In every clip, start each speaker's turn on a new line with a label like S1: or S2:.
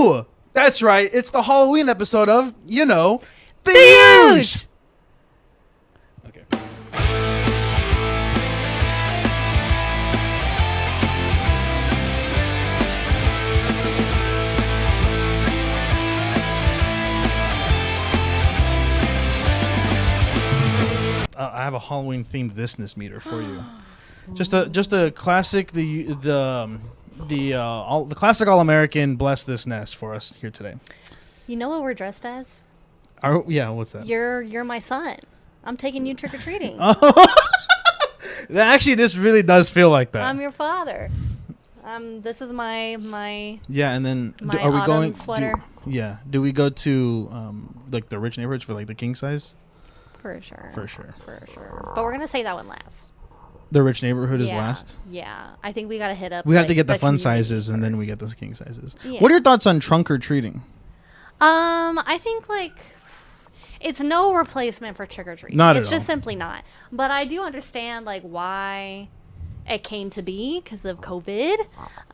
S1: Woo! That's right. It's the Halloween episode of, the Eeudge! Okay. I have a Halloween themed thisness meter for you. Just a classic the classic all-American bless this nest for us here today.
S2: You know what we're dressed as?
S1: What's that?
S2: You're my son. I'm taking you trick or treating.
S1: Actually, this really does feel like that.
S2: I'm your father. This is my
S1: yeah, and then
S2: my
S1: are we going
S2: sweater?
S1: Do we go to like the rich neighborhoods for like the king size?
S2: For sure. But we're gonna say that one last.
S1: The rich neighborhood is last?
S2: Yeah. I think we got to hit up.
S1: We have to get the fun sizes first. And then we get the king sizes. Yeah. What are your thoughts on trunk or treating?
S2: I think it's no replacement for trick or treating.
S1: Not at all.
S2: It's just simply not. But I do understand why it came to be because of COVID.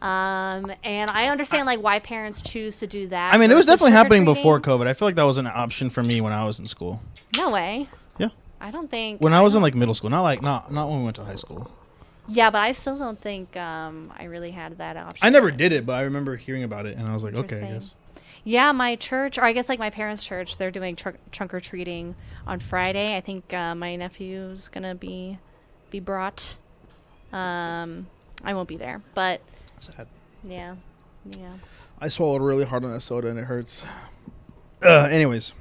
S2: And I understand why parents choose to do that.
S1: I mean, it was definitely happening before COVID. I feel like that was an option for me when I was in school.
S2: No way.
S1: Yeah.
S2: I don't think
S1: when I was in middle school, not when we went to high school.
S2: Yeah, but I still don't think I really had that option.
S1: I never did it, but I remember hearing about it, and I was like, okay, I guess.
S2: Yeah, my church, or I guess my parents' church, they're doing trunk or treating on Friday. I think my nephew's gonna be brought. I won't be there, but
S1: sad.
S2: Yeah.
S1: I swallowed really hard on that soda, and it hurts. Anyways.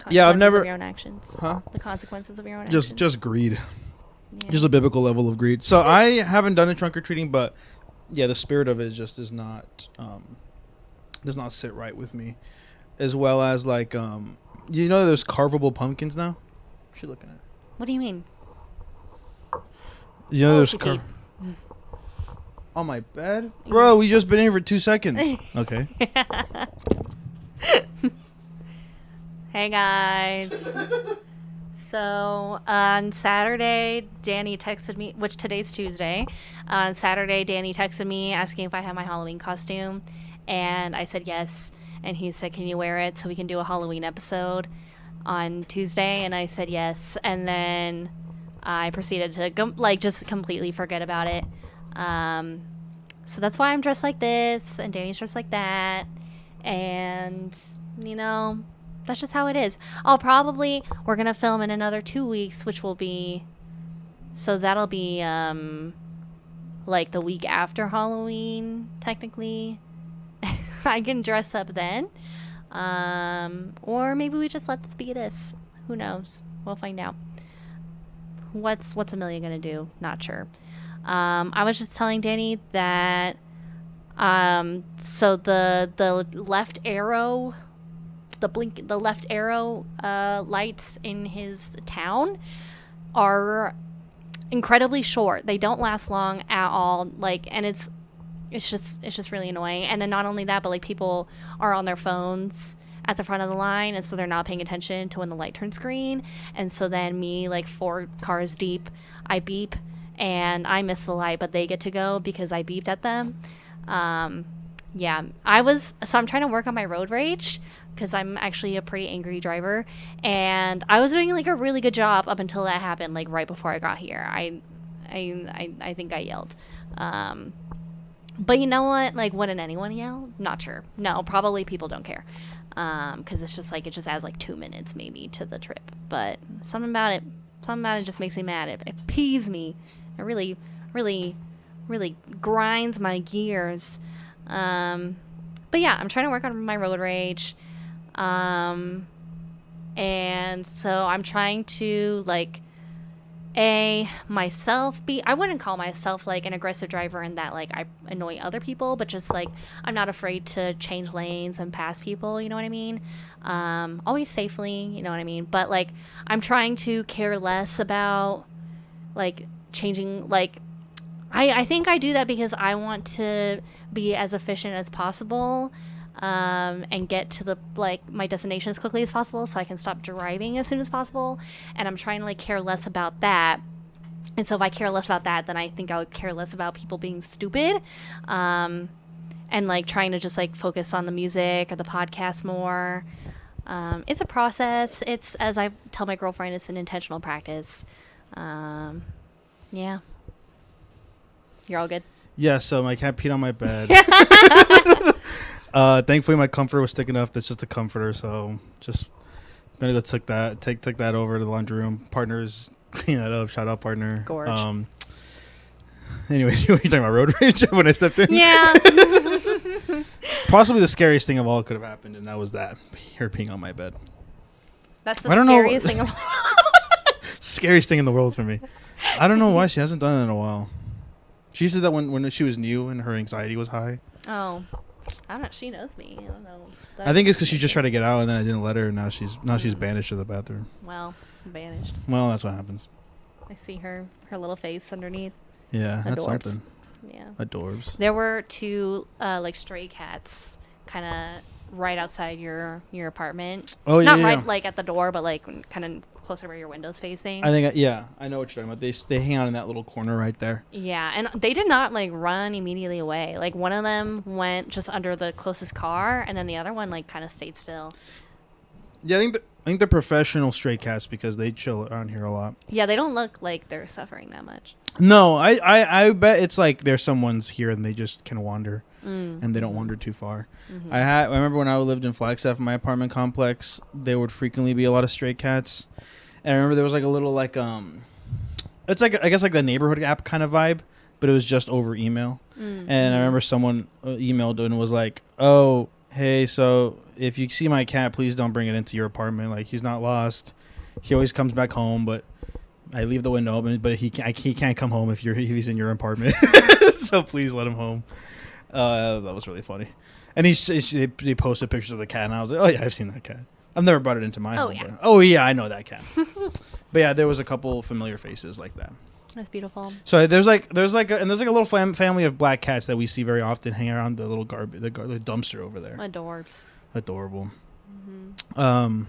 S1: I've never.
S2: Of your own actions.
S1: Huh?
S2: The consequences of your own actions.
S1: Just greed. Yeah. Just a biblical level of greed. So I haven't done a trunk or treating, but the spirit of it just does not sit right with me. As well as there's carvable pumpkins now. What you looking at?
S2: What do you mean?
S1: There's on my bed, bro. We just been here for 2 seconds. Okay.
S2: Hey guys. So on Saturday, Danny texted me, which today's Tuesday. On Saturday, Danny texted me asking if I had my Halloween costume, and I said yes. And he said, "Can you wear it so we can do a Halloween episode on Tuesday?" And I said yes. And then I proceeded to just completely forget about it. So that's why I'm dressed like this, and Danny's dressed like that, and that's just how it is. We're going to film in another 2 weeks, which will be, so that'll be, the week after Halloween, technically. I can dress up then. Or maybe we just let this be this. Who knows? We'll find out. What's Amelia going to do? Not sure. I was just telling Danny that, so the left arrow, the left arrow lights in his town are incredibly short. They don't last long at all. And it's just really annoying. And then not only that, but people are on their phones at the front of the line, and so they're not paying attention to when the light turns green. And so then me, 4 cars deep, I beep and I miss the light, but they get to go because I beeped at them. I'm trying to work on my road rage because I'm actually a pretty angry driver, and I was doing a really good job up until that happened, right before I got here. I think I yelled. But you know what? Wouldn't anyone yell? Not sure. No, probably people don't care. Because it's just it just adds 2 minutes maybe to the trip. But something about it just makes me mad. It peeves me. It really, really, really grinds my gears. But yeah, I'm trying to work on my road rage. And so I'm trying to I wouldn't call myself an aggressive driver in that I annoy other people, but just I'm not afraid to change lanes and pass people, you know what I mean? Always safely, you know what I mean? But I'm trying to care less about changing I think I do that because I want to be as efficient as possible, and get to the my destination as quickly as possible so I can stop driving as soon as possible. And I'm trying to care less about that. And so if I care less about that, then I think I would care less about people being stupid. And and like trying to just like focus on the music or the podcast more. It's a process. It's, as I tell my girlfriend, it's an intentional practice. Yeah. You're all good?
S1: Yeah, so my cat peed on my bed. Thankfully my comforter was thick enough. That's just a comforter, so just gonna go took that over to the laundry room. Partners clean that up. Shout out, partner.
S2: Gorge.
S1: Anyways, you were talking about road rage when I stepped in?
S2: Yeah.
S1: Possibly the scariest thing of all could have happened, and that was that. Her peeing on my bed.
S2: That's the
S1: I don't know.
S2: scariest thing of all.
S1: Scariest thing in the world for me. I don't know why she hasn't done it in a while. She used to do that when she was new and her anxiety was high.
S2: Oh. I don't know. She knows me. I don't know.
S1: I think it's because she just tried to get out and then I didn't let her. And now she's banished to the bathroom.
S2: Well, banished.
S1: Well, that's what happens.
S2: I see her little face underneath.
S1: Yeah, that's
S2: Adorbs.
S1: something.
S2: Yeah.
S1: Adorbs.
S2: There were 2 like stray cats kind of right outside your apartment.
S1: Oh, yeah.
S2: Not
S1: yeah,
S2: right
S1: yeah.
S2: like at the door, but like kind of closer where your window's facing.
S1: I think, I know what you're talking about. They hang out in that little corner right there.
S2: Yeah, and they did not like run immediately away. Like one of them went just under the closest car, and then the other one like kind of stayed still.
S1: Yeah, I think they're professional stray cats because they chill around here a lot.
S2: Yeah, they don't look like they're suffering that much.
S1: No, I bet it's like there's someone's here and they just can wander and they don't wander too far.
S2: Mm-hmm.
S1: I remember when I lived in Flagstaff in my apartment complex, there would frequently be a lot of stray cats. And I remember there was like a little like it's like I guess like the neighborhood app kind of vibe, but it was just over email. Mm-hmm. And I remember someone emailed and was like, "Oh, hey, so if you see my cat, please don't bring it into your apartment. Like he's not lost. He always comes back home, but I leave the window open, but he can't come home if he's in your apartment. So please let him home." That was really funny. And he posted pictures of the cat, and I was like, "Oh yeah, I've seen that cat. I've never brought it into my home."
S2: Yeah.
S1: But, oh yeah, I know that cat. But yeah, there was a couple familiar faces like that.
S2: That's beautiful.
S1: So there's like a little family of black cats that we see very often hanging around the little the dumpster over there.
S2: Adorbs.
S1: Adorable. Mm-hmm.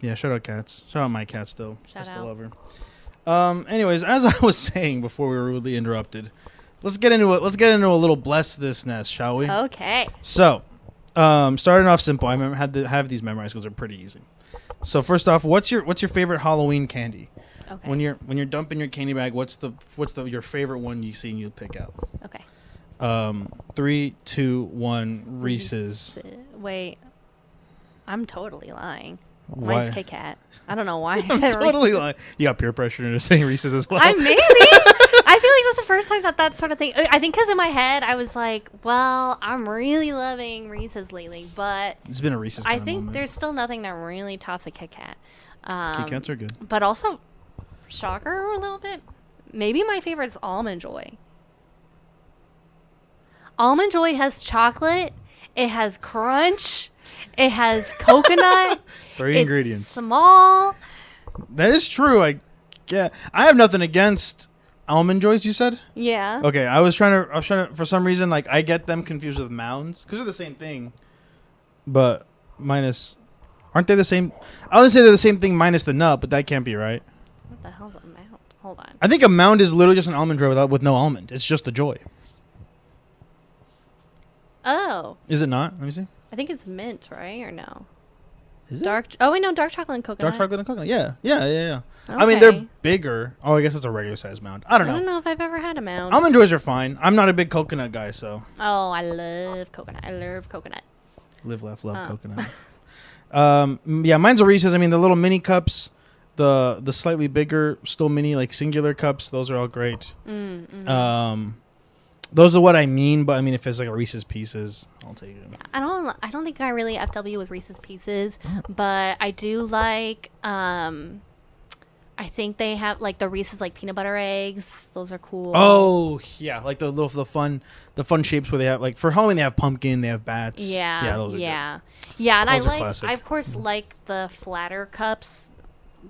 S1: Yeah, shout out cats. Shout out my cats though.
S2: Shout
S1: I
S2: out.
S1: still love her. Anyways, as I was saying before we were rudely interrupted, let's get into a little bless this nest, shall we?
S2: Okay.
S1: So, starting off simple. I have these memorized because they're pretty easy. So first off, what's your favorite Halloween candy?
S2: Okay.
S1: When you're dumping your candy bag, what's your favorite one you see and you pick out?
S2: Okay.
S1: 3, 2, 1. Reese's.
S2: Wait, I'm totally lying.
S1: Why?
S2: Mine's Kit Kat. I don't know why I
S1: I'm
S2: said
S1: totally lying. You got peer pressure into saying Reese's as well.
S2: I maybe. I feel like that's the first time that sort of thing. I think because in my head I was like, well, I'm really loving Reese's lately, but
S1: It's been a Reese's.
S2: I
S1: kind of
S2: think
S1: moment.
S2: there's still nothing that really tops a Kit Kat.
S1: Kit Kats are good.
S2: But also, shocker a little bit. Maybe my favorite is Almond Joy. Almond Joy has chocolate. It has crunch. It has coconut.
S1: 3
S2: It's
S1: ingredients.
S2: Small.
S1: That is true. I have nothing against Almond Joys. You said.
S2: Yeah.
S1: Okay, I was trying to for some reason like I get them confused with Mounds because they're the same thing, but minus. Aren't they the same? I would say they're the same thing minus the nut, but that can't be right.
S2: What the hell's a Mound? Hold on.
S1: I think a Mound is literally just an almond joy with no almond. It's just the joy.
S2: Oh.
S1: Is it not? Let me see.
S2: I think it's mint, right? Or no?
S1: Is it?
S2: Dark. Oh, wait, no. Dark chocolate and coconut.
S1: Dark chocolate and coconut. Yeah. I mean, they're
S2: Okay.
S1: bigger. Oh, I guess it's a regular size Mound. I don't
S2: I don't
S1: know.
S2: know if I've ever had a Mound.
S1: Almond joys are fine. I'm not a big coconut guy, so.
S2: Oh, I love coconut. I love coconut.
S1: Live, laugh, love
S2: Oh.
S1: coconut. Yeah, mine's a Reese's. I mean, the little mini cups, the slightly bigger, still mini, like singular cups. Those are all great.
S2: Mm-hmm.
S1: Those are what I mean. But I mean, if it's like a Reese's Pieces, I'll take it.
S2: I don't think I really FW with Reese's Pieces, but I do like. I think they have like the Reese's like peanut butter eggs. Those are cool.
S1: Oh yeah, like the fun shapes where they have like for Halloween they have pumpkin, they have bats.
S2: Yeah.
S1: Those are good.
S2: And
S1: Those are
S2: I
S1: classic.
S2: of course like the flatter cups,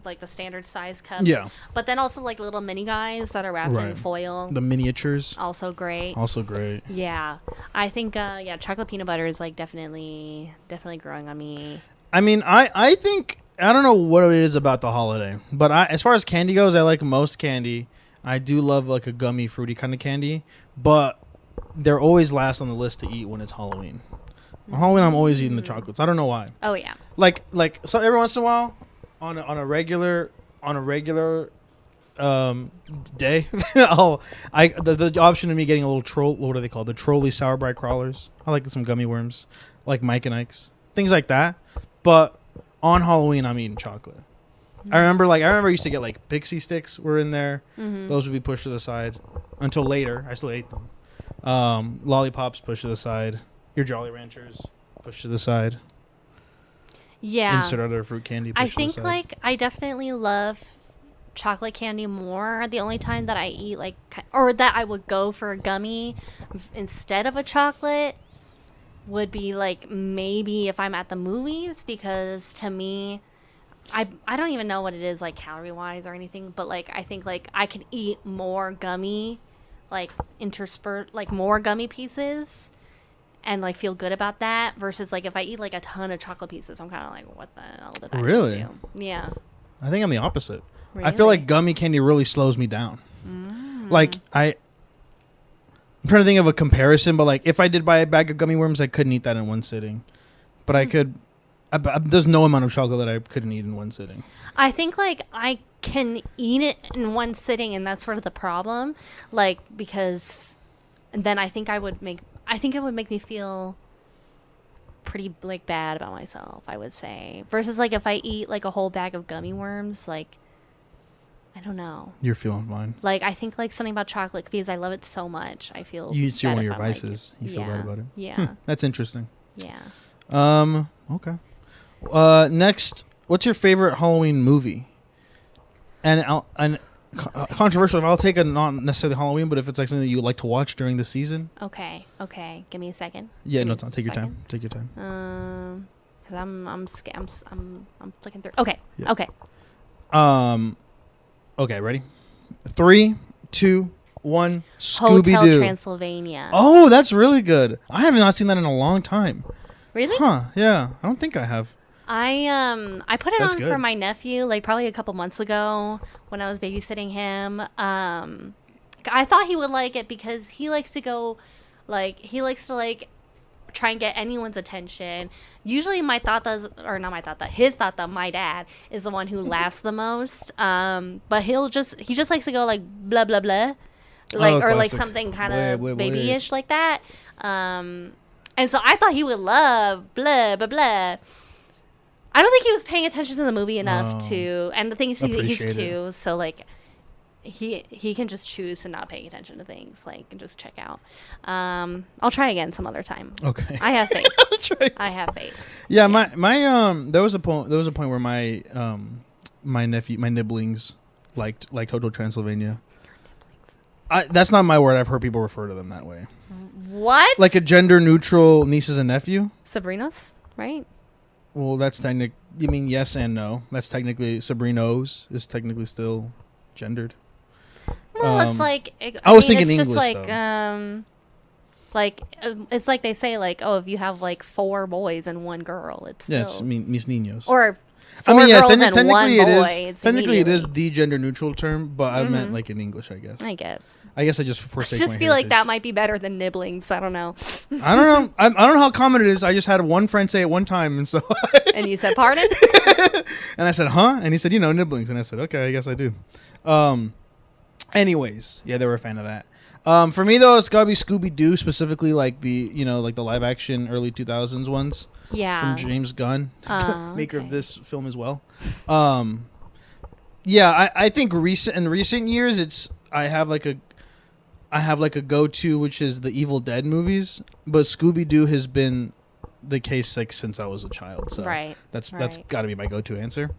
S2: like the standard size cups.
S1: Yeah.
S2: But then also like little mini guys that are wrapped in
S1: Right.
S2: foil.
S1: The miniatures,
S2: Also great.
S1: also great.
S2: Yeah. I think chocolate peanut butter is like definitely growing on me.
S1: I mean, I think I don't know what it is about the holiday, but as far as candy goes, I like most candy. I do love like a gummy, fruity kind of candy, but they're always last on the list to eat when it's Halloween. On Halloween, I'm always eating the chocolates. I don't know why.
S2: Oh yeah.
S1: Like so every once in a while, on a regular day, the option of me getting a little troll. What are they called? The trolley sour bright crawlers. I like some gummy worms, like Mike and Ike's, things like that. But on Halloween, I'm eating chocolate. I remember I used to get like Pixie sticks were in there. Those would be pushed to the side until later. I still ate them. Lollipops pushed to the side. Your Jolly Ranchers pushed to the side.
S2: Yeah.
S1: Insert other fruit candy.
S2: I think like I definitely love chocolate candy more. The only time that I eat or that I would go for a gummy instead of a chocolate would be like maybe if I'm at the movies, because to me, I don't even know what it is like calorie wise or anything, but like I think like I can eat more gummy, like more gummy pieces and like feel good about that versus like if I eat like a ton of chocolate pieces, I'm kind of like, what the hell did I
S1: really
S2: just do? Yeah.
S1: I think I'm the opposite.
S2: Really?
S1: I feel like gummy candy really slows me down. Like I'm trying to think of a comparison, but like if I did buy a bag of gummy worms, I couldn't eat that in one sitting. But I could. There's no amount of chocolate that I couldn't eat in one sitting.
S2: I think like I can eat it in one sitting, and that's sort of the problem. Like because then I think it would make me feel pretty like bad about myself, I would say. Versus like if I eat like a whole bag of gummy worms, like I don't know.
S1: You're feeling fine.
S2: Like I think like something about chocolate because I love it so much. I feel
S1: it's one of your
S2: if I'm, like,
S1: vices. You feel bad about it.
S2: Yeah.
S1: That's interesting.
S2: Yeah.
S1: Okay. Next, what's your favorite Halloween movie? And controversial. If I'll take a not necessarily Halloween, but if it's like something that you like to watch during the season.
S2: Okay. Give me a second.
S1: Yeah, no, take your time. Take your time.
S2: Because I'm flicking through. Okay.
S1: Yeah.
S2: Okay.
S1: Okay. Ready? 3, 2, 1. Scooby-Doo.
S2: Hotel Transylvania.
S1: Oh, that's really good. I have not seen that in a long time.
S2: Really?
S1: Huh? Yeah, I don't think I have.
S2: I put it
S1: That's
S2: on
S1: good.
S2: for my nephew like probably a couple months ago when I was babysitting him. I thought he would like it because he likes to go, like try and get anyone's attention. Usually my his tata, my dad, is the one who laughs the most. But he just likes to go like blah blah blah, like or like something kind of babyish like that. And so I thought he would love blah blah blah. I don't think he was paying attention to the movie enough to, and the thing is he's 2, so like he can just choose to not pay attention to things, like, and just check out. I'll try again some other time. Okay. I have faith. I have faith.
S1: Yeah, my there was a point where my my nibblings liked Hotel Transylvania. That's not my word. I've heard people refer to them that way.
S2: What?
S1: Like a gender neutral nieces and nephew?
S2: Sabrinos, right?
S1: Well, that's technical. You mean yes and no? That's technically Sabrinos is technically still gendered.
S2: Well, it's like
S1: I was thinking
S2: it's
S1: English,
S2: just like it's like they say like, oh, if you have like 4 boys and 1 girl, it's still,
S1: yes, mis niños.
S2: Or 4 girls and 1 boy.
S1: Technically, it is the gender neutral term, but I meant like in English, I guess. I guess I just forsake.
S2: I just feel like that might be better than nibblings. I don't know.
S1: I don't know. I don't know how common it is. I just had one friend say it one time, and so.
S2: And you said pardon?
S1: And I said, huh? And he said, nibblings, and I said, okay, I guess I do. Anyways, yeah, they were a fan of that. For me though, it's gotta be Scooby-Doo, specifically like the like the live action early 2000s ones.
S2: Yeah.
S1: From James Gunn, maker of this film as well. Yeah, I think in recent years I have like a go-to, which is the Evil Dead movies, but Scooby-Doo has been the case like since I was a child. So that's got to be my go-to answer.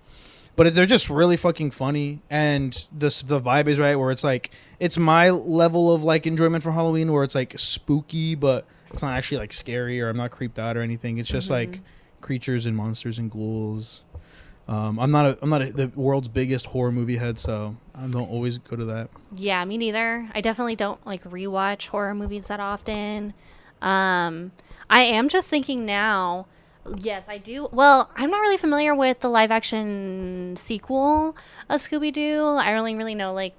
S1: But they're just really fucking funny, and the vibe is right, where it's like it's my level of like enjoyment for Halloween, where it's like spooky, but it's not actually like scary, or I'm not creeped out or anything. It's just like creatures and monsters and ghouls. I'm not the world's biggest horror movie head, so I don't always go to that. Yeah,
S2: me neither. I definitely don't like rewatch horror movies that often. I am just thinking now. Yes, I do. Well, I'm not really familiar with the live action sequel of Scooby-Doo. I only really know like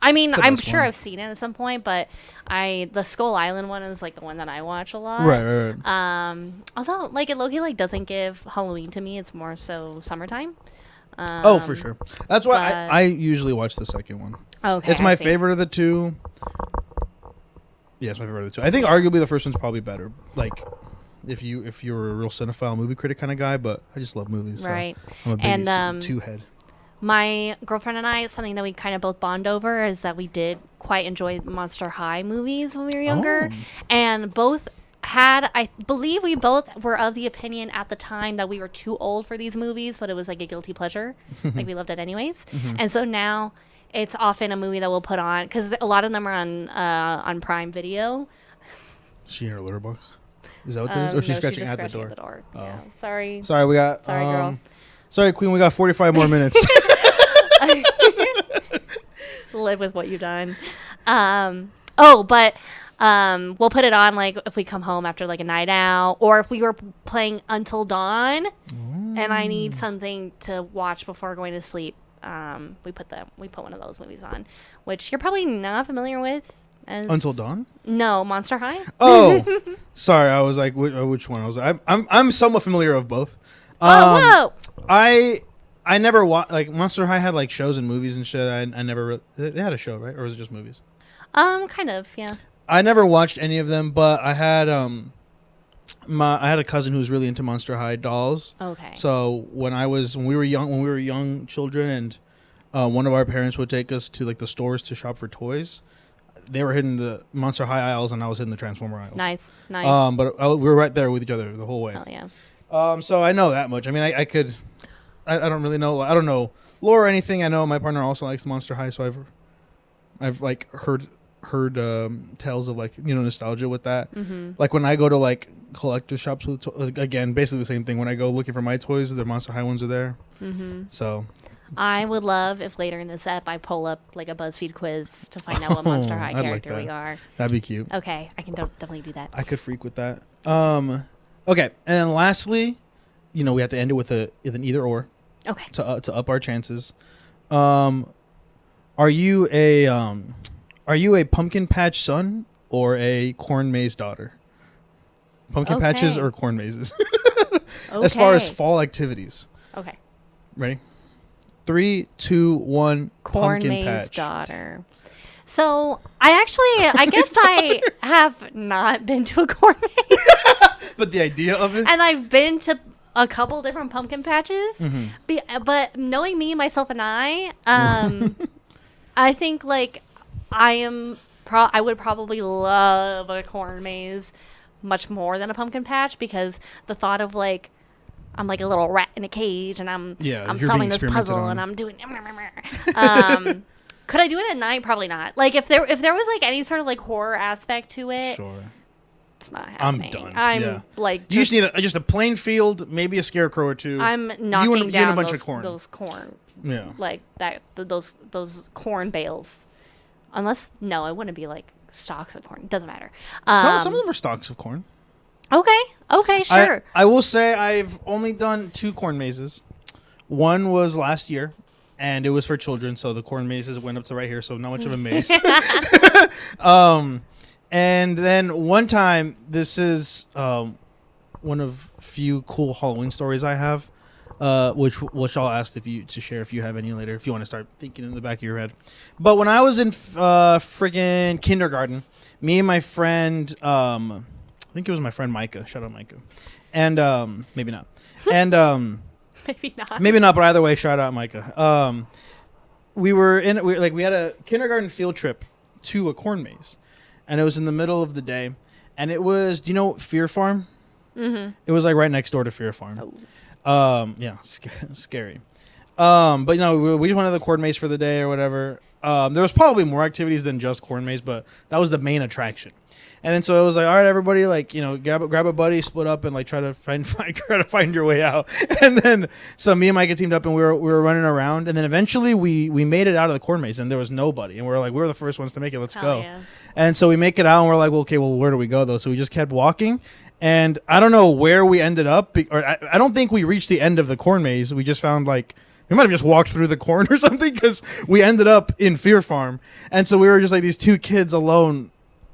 S2: I mean,
S1: the
S2: I'm
S1: best
S2: sure
S1: one.
S2: I've seen it at some point, but the Skull Island one is like the one that I watch a lot.
S1: Right.
S2: Although like it low-key like doesn't give Halloween to me. It's more so summertime.
S1: Oh, for sure. That's why
S2: but-
S1: I usually watch the second one.
S2: Okay.
S1: It's
S2: I
S1: my
S2: see.
S1: favorite of the two. Yeah, it's my favorite of the two. I think arguably the first one's probably better. Like, if you're a real cinephile movie critic kind of guy, but I just love movies. So
S2: Right.
S1: I'm a big
S2: And,
S1: two head.
S2: My girlfriend and I, something that we kind of both bond over is that we did quite enjoy Monster High movies when we were younger.
S1: Oh.
S2: And both had, I believe we both were of the opinion at the time that we were too old for these movies, but it was like a guilty pleasure. Like we loved it anyways. And so now it's often a movie that we'll put on, because a lot of them are on Prime Video.
S1: Is she in her litter box? Is that what it is? Or she's
S2: No,
S1: scratching
S2: just
S1: at the
S2: scratching
S1: door?
S2: at the door.
S1: Oh.
S2: Yeah. Sorry.
S1: Sorry, we got.
S2: Sorry, girl.
S1: Sorry, Queen. We got 45 more minutes.
S2: Live with what you've done. We'll put it on like if we come home after like a night out, or if we were playing Until Dawn and I need something to watch before going to sleep. We put one of those movies on, which you're probably not familiar with.
S1: Until Dawn?
S2: No, Monster High.
S1: Oh, sorry. I was like, which one? I was like, I'm somewhat familiar of both.
S2: Whoa!
S1: I never watched, like, Monster High had like shows and movies and shit. I never they had a show, right? Or was it just movies?
S2: Kind of, yeah.
S1: I never watched any of them, but I had I had a cousin who was really into Monster High dolls.
S2: Okay.
S1: So when we were young children, and one of our parents would take us to like the stores to shop for toys, they were hitting the Monster High aisles and I was hitting the Transformer aisles.
S2: Nice.
S1: But we were right there with each other the whole way.
S2: Oh yeah.
S1: So I know that much. I mean, I don't really know. I don't know lore or anything. I know my partner also likes Monster High, so I've like heard tales of like, you know, nostalgia with that.
S2: Mm-hmm.
S1: Like when I go to like collector shops with like, again, basically the same thing. When I go looking for my toys, the Monster High ones are there.
S2: Mm-hmm.
S1: So
S2: I would love if later in this ep I pull up like a BuzzFeed quiz to find out what Monster High
S1: I'd like
S2: character
S1: that.
S2: we are.
S1: That'd be cute.
S2: Okay, I can definitely do that.
S1: I could freak with that. Okay, and then lastly, you know, we have to end it with an either or
S2: Okay.
S1: to up our chances. Are you a pumpkin patch son or a corn maze daughter? Pumpkin patches or corn mazes? As far as fall activities.
S2: Okay.
S1: Ready? 3, 2, 1.
S2: Corn
S1: Pumpkin
S2: maze
S1: patch.
S2: daughter. So I guess I have not been to a corn maze,
S1: But the idea of it.
S2: and I've been to a couple different pumpkin patches.
S1: Mm-hmm.
S2: But knowing me, myself, and I think like I would probably love a corn maze much more than a pumpkin patch, because the thought of like I'm like a little rat in a cage and I'm
S1: you're
S2: solving
S1: being
S2: this
S1: experimented
S2: puzzle
S1: on.
S2: and I'm doing could I do it at night? Probably not. Like if there was like any sort of like horror aspect to it,
S1: Sure.
S2: it's not
S1: I'm
S2: happening.
S1: done.
S2: I'm
S1: Yeah.
S2: like
S1: You just need just a plain field, maybe a scarecrow or two.
S2: I'm knocking
S1: you and
S2: down
S1: a bunch
S2: those,
S1: of corn.
S2: those corn
S1: Yeah.
S2: like that those corn bales. Unless no, it wouldn't be like stalks of corn. It doesn't matter.
S1: Some of them are stalks of corn.
S2: Okay, sure.
S1: I will say I've only done 2 corn mazes. One was last year, and it was for children, so the corn mazes went up to right here, so not much of a maze. And then one time, this is one of few cool Halloween stories I have, which I'll ask to share if you have any later, if you want to start thinking in the back of your head. But when I was in friggin' kindergarten, me and my friend, I think it was my friend Micah. Shout out Micah. And maybe not. And maybe not, but either way, shout out Micah. We had a kindergarten field trip to a corn maze, and it was in the middle of the day, and it was, do you know Fear Farm?
S2: Mm-hmm.
S1: It was like right next door to Fear Farm.
S2: Oh.
S1: Yeah, scary. But you know, we just went to the corn maze for the day or whatever. There was probably more activities than just corn maze, but that was the main attraction. And then so it was like, all right, everybody, like, you know, grab a buddy, split up, and like try to find your way out. And then so me and Micah teamed up, and we were running around, and then eventually we made it out of the corn maze, and there was nobody, and we were the first ones to make it. Let's go.
S2: Yeah.
S1: And so we make it out, and we're like, well, okay, well, where do we go though? So we just kept walking, and I don't know where we ended up, or I don't think we reached the end of the corn maze. We just found like We might have just walked through the corn or something because we ended up in Fear Farm, and so we were just like these two kids alone.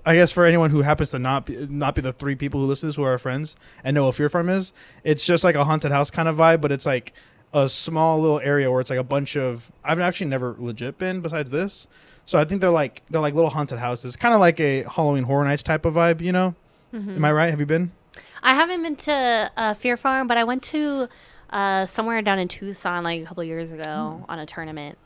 S1: I guess for anyone who happens to not be the three people who listen to this who are our friends and know what Fear Farm is, it's just like a haunted house kind of vibe, but it's like a small little area where it's like a bunch of. I've actually never legit been besides this, so I think they're like little haunted houses, kind of like a Halloween Horror Nights type of vibe, you know? Mm-hmm. Am I right? Have you been?
S2: I haven't been to Fear Farm, but I went to somewhere down in Tucson like a couple years ago on a tournament.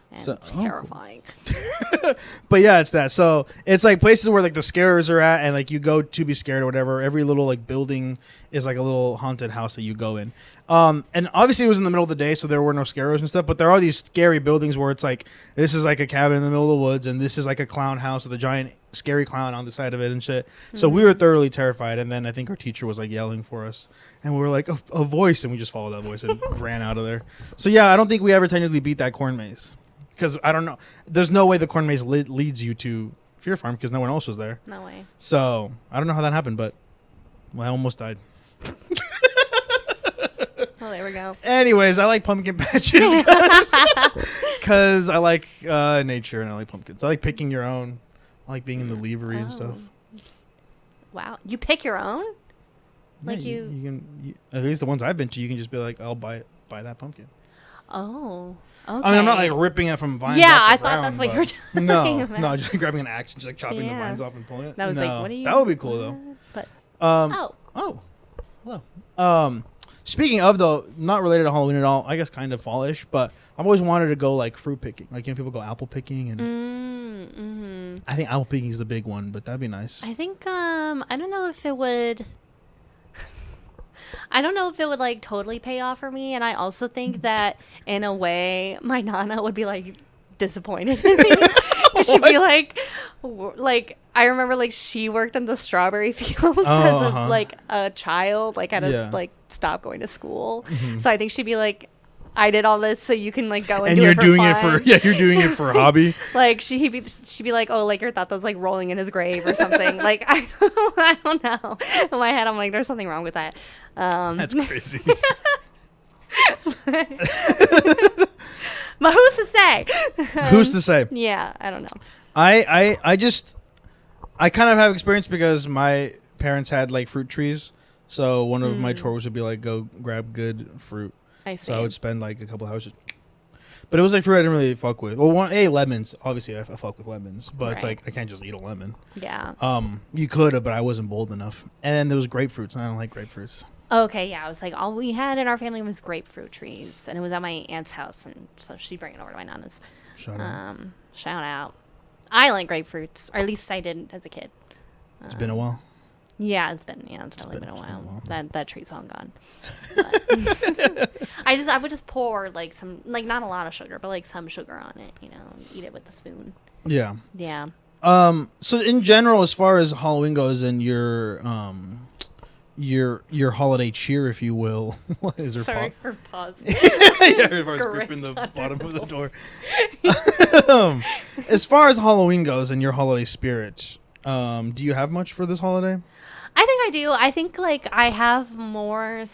S2: And terrifying.
S1: Cool. But yeah, it's that. So it's like places where like the scarers are at, and like you go to be scared or whatever. Every little like building is like a little haunted house that you go in. And obviously it was in the middle of the day, so there were no scarers and stuff. But there are these scary buildings where it's like this is like a cabin in the middle of the woods, and this is like a clown house with a giant scary clown on the side of it and shit. Mm-hmm. So we were thoroughly terrified. And then I think our teacher was like yelling for us, and we were like a voice, and we just followed that voice and ran out of there. So yeah, I don't think we ever technically beat that corn maze. Because I don't know. There's no way the corn maze leads you to Fear Farm because no one else was there.
S2: No way.
S1: So I don't know how that happened, but I almost died.
S2: Well, there we go.
S1: Anyways, I like pumpkin patches because I like nature and I like pumpkins. I like picking your own. I like being in the leavery and stuff.
S2: Wow. You pick your own?
S1: Yeah, like you can, at least the ones I've been to, you can just be like, I'll buy that pumpkin.
S2: Oh, okay.
S1: I mean, I'm not like ripping it from vines.
S2: Yeah,
S1: off the
S2: I
S1: ground,
S2: thought that's what you were talking about.
S1: No, just grabbing an axe and just like chopping the vines off and pulling it.
S2: I was like, what are you?
S1: That would be cool though.
S2: But
S1: hello. Speaking of though, not related to Halloween at all. I guess kind of fallish, but I've always wanted to go like fruit picking. Like people go apple picking, and I think apple picking is the big one, but that'd be nice.
S2: I think I don't know if it would. I don't know if it would like totally pay off for me, and I also think that in a way my nana would be like disappointed in me. She'd be like I remember like she worked in the strawberry fields as a child, like had to like stop going to school. Mm-hmm. So I think she'd be like, I did all this so you can like go and do it for fun.
S1: You're doing it for hobby.
S2: Like she'd be like, oh, like your Tata's like rolling in his grave or something. Like I don't know. In my head, I'm like, there's something wrong with that.
S1: That's crazy.
S2: But who's to say?
S1: Who's to say?
S2: Yeah, I don't know.
S1: I kind of have experience because my parents had like fruit trees, so one of my chores would be like go grab good fruit.
S2: I see.
S1: So I would spend like a couple hours. But it was like fruit I didn't really fuck with. Well, lemons. Obviously, I fuck with lemons. But it's like I can't just eat a lemon.
S2: Yeah.
S1: You could have, but I wasn't bold enough. And then there was grapefruits, and I don't like grapefruits.
S2: Okay, yeah. I was like, all we had in our family was grapefruit trees. And it was at my aunt's house. And so she'd bring it over to my nana's. Shout out. I like grapefruits. Or at least I did as a kid.
S1: It's been a while.
S2: Yeah, it's totally been a while. That tree's all gone. I would just pour like some, like not a lot of sugar, but like some sugar on it, and eat it with the spoon.
S1: Yeah.
S2: Yeah.
S1: So in general, as far as Halloween goes, and your holiday cheer, if you will, what is there?
S2: Sorry, her pause.
S1: Yeah, her pause gripping the bottom of the door. As far as Halloween goes and your holiday spirit, do you have much for this holiday?
S2: I think I do. I think like I have more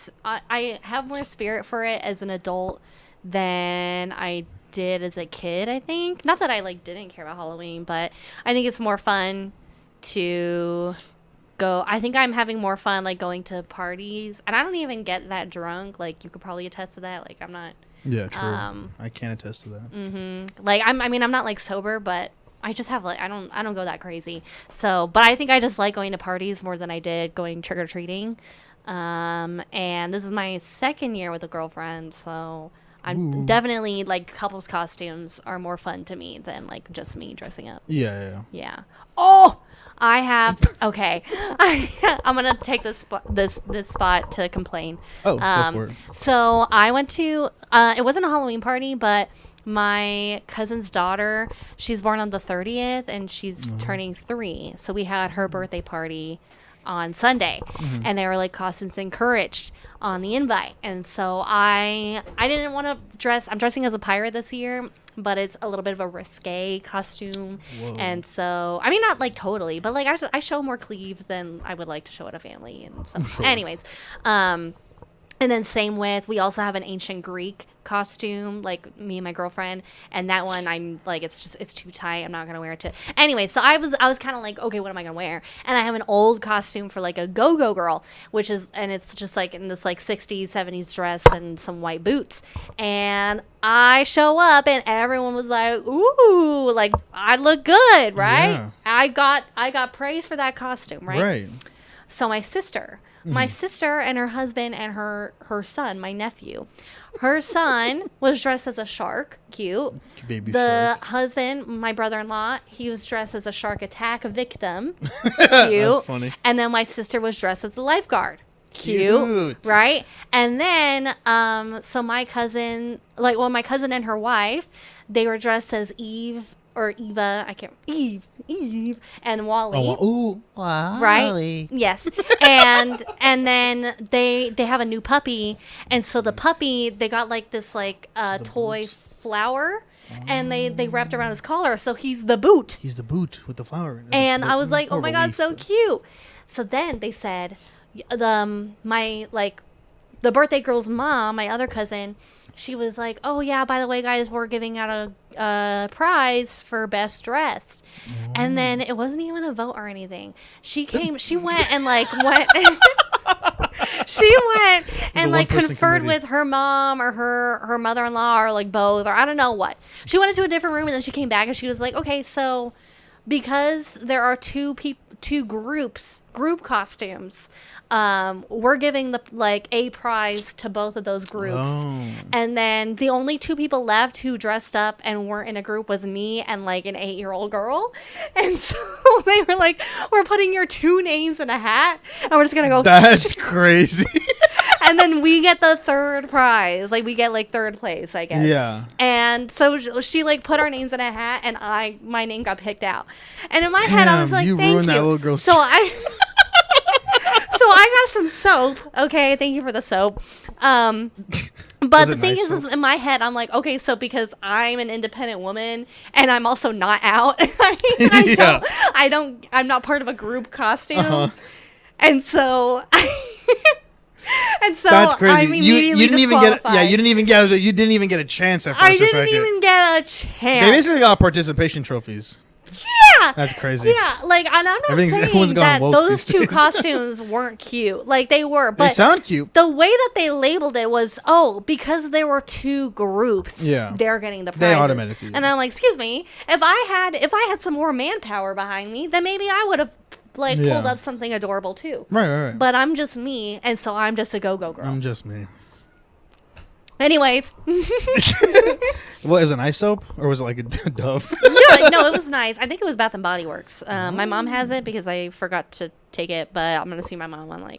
S2: spirit for it as an adult than I did as a kid, I think. Not that I like didn't care about Halloween, but I think it's more fun to go. I think I'm having more fun like going to parties, and I don't even get that drunk. Like you could probably attest to that. Like I'm not.
S1: Yeah, true. I can attest to that.
S2: Mm-hmm. Like I'm not like sober, but I just have like I don't go that crazy. So, but I think I just like going to parties more than I did going trick or treating. And this is my second year with a girlfriend, so I'm definitely like couples costumes are more fun to me than like just me dressing up.
S1: Yeah.
S2: Oh, I have okay. I'm gonna take this spot to complain.
S1: Oh, go for it.
S2: So I went to it wasn't a Halloween party, but my cousin's daughter, she's born on the 30th and she's turning 3. So we had her birthday party on Sunday, and they were like costumes encouraged on the invite. And so I didn't want to dress. I'm dressing as a pirate this year, but it's a little bit of a risque costume. Whoa. And so, I mean, not like totally, but like I show more cleave than I would like to show at a family and stuff. Sure. Anyways, And then same with, we also have an ancient Greek costume, like me and my girlfriend, and that one I'm like, it's too tight. I'm not gonna wear it to. Anyway, so I was kind of like, okay, what am I gonna wear? And I have an old costume for like a go-go girl, which is, and it's just like in this like 60s, 70s dress and some white boots. And I show up and everyone was like, ooh, like I look good, right?
S1: Yeah.
S2: I got praise for that costume, right?
S1: Right.
S2: So my sister and her husband and her son, my nephew, her son was dressed as a shark, cute.
S1: Baby
S2: The
S1: shark.
S2: husband, my brother-in-law, he was dressed as a shark attack victim, cute.
S1: That's funny.
S2: And then my sister was dressed as a lifeguard, cute. Right? And then, so my cousin, my cousin and her wife, they were dressed as Eve and Wally.
S1: Ooh.
S2: Right? Yes. And then they have a new puppy, and so the puppy, they got like this like toy flower, and they wrapped around his collar, so he's the boot.
S1: He's the boot with the flower.
S2: And I was like, oh my god, so cute. So then they said, the birthday girl's mom, my other cousin, she was like, oh yeah, by the way, guys, we're giving out a prize for best dressed. And then it wasn't even a vote or anything. She went and conferred with her mom or her mother-in-law or like both, or I don't know what. She went into a different room and then she came back and she was like, okay, so because there are two group costumes, we're giving a prize to both of those groups.
S1: Oh.
S2: And then the only two people left who dressed up and weren't in a group was me and like an 8-year-old girl. And so they were like, we're putting your two names in a hat and we're just gonna go.
S1: That's crazy.
S2: And then we get the third prize. Like we get like third place, I guess.
S1: Yeah.
S2: And so she like put our names in a hat and my name got picked out. And in my head I was like,
S1: you
S2: thank
S1: ruined
S2: you.
S1: That little girl's
S2: So I got some soap. Okay, thank you for the soap. But the thing is in my head, I'm like, okay, so because I'm an independent woman and I'm also not out, I'm not part of a group costume.
S1: Uh-huh.
S2: And so
S1: that's crazy.
S2: I'm immediately
S1: you didn't even get.
S2: disqualified.
S1: You didn't even get a chance at first.
S2: I didn't even get a chance.
S1: They basically got participation trophies.
S2: Yeah,
S1: that's crazy.
S2: Yeah, like, and I'm not saying that those two costumes weren't cute. Like they were, but
S1: they sound cute.
S2: The way that they labeled it was, because there were two groups. Yeah, they're getting the prizes.
S1: They automatically.
S2: And I'm like, excuse me, if I had some more manpower behind me, then maybe I would have pulled up something adorable too.
S1: Right.
S2: But I'm just me, and so I'm just a go-go girl.
S1: I'm just me.
S2: Anyways.
S1: What is it, an ice soap? Or was it like a Dove?
S2: No, it was nice. I think it was Bath and Body Works. My mom has it because I forgot to take it, but I'm going to see my mom on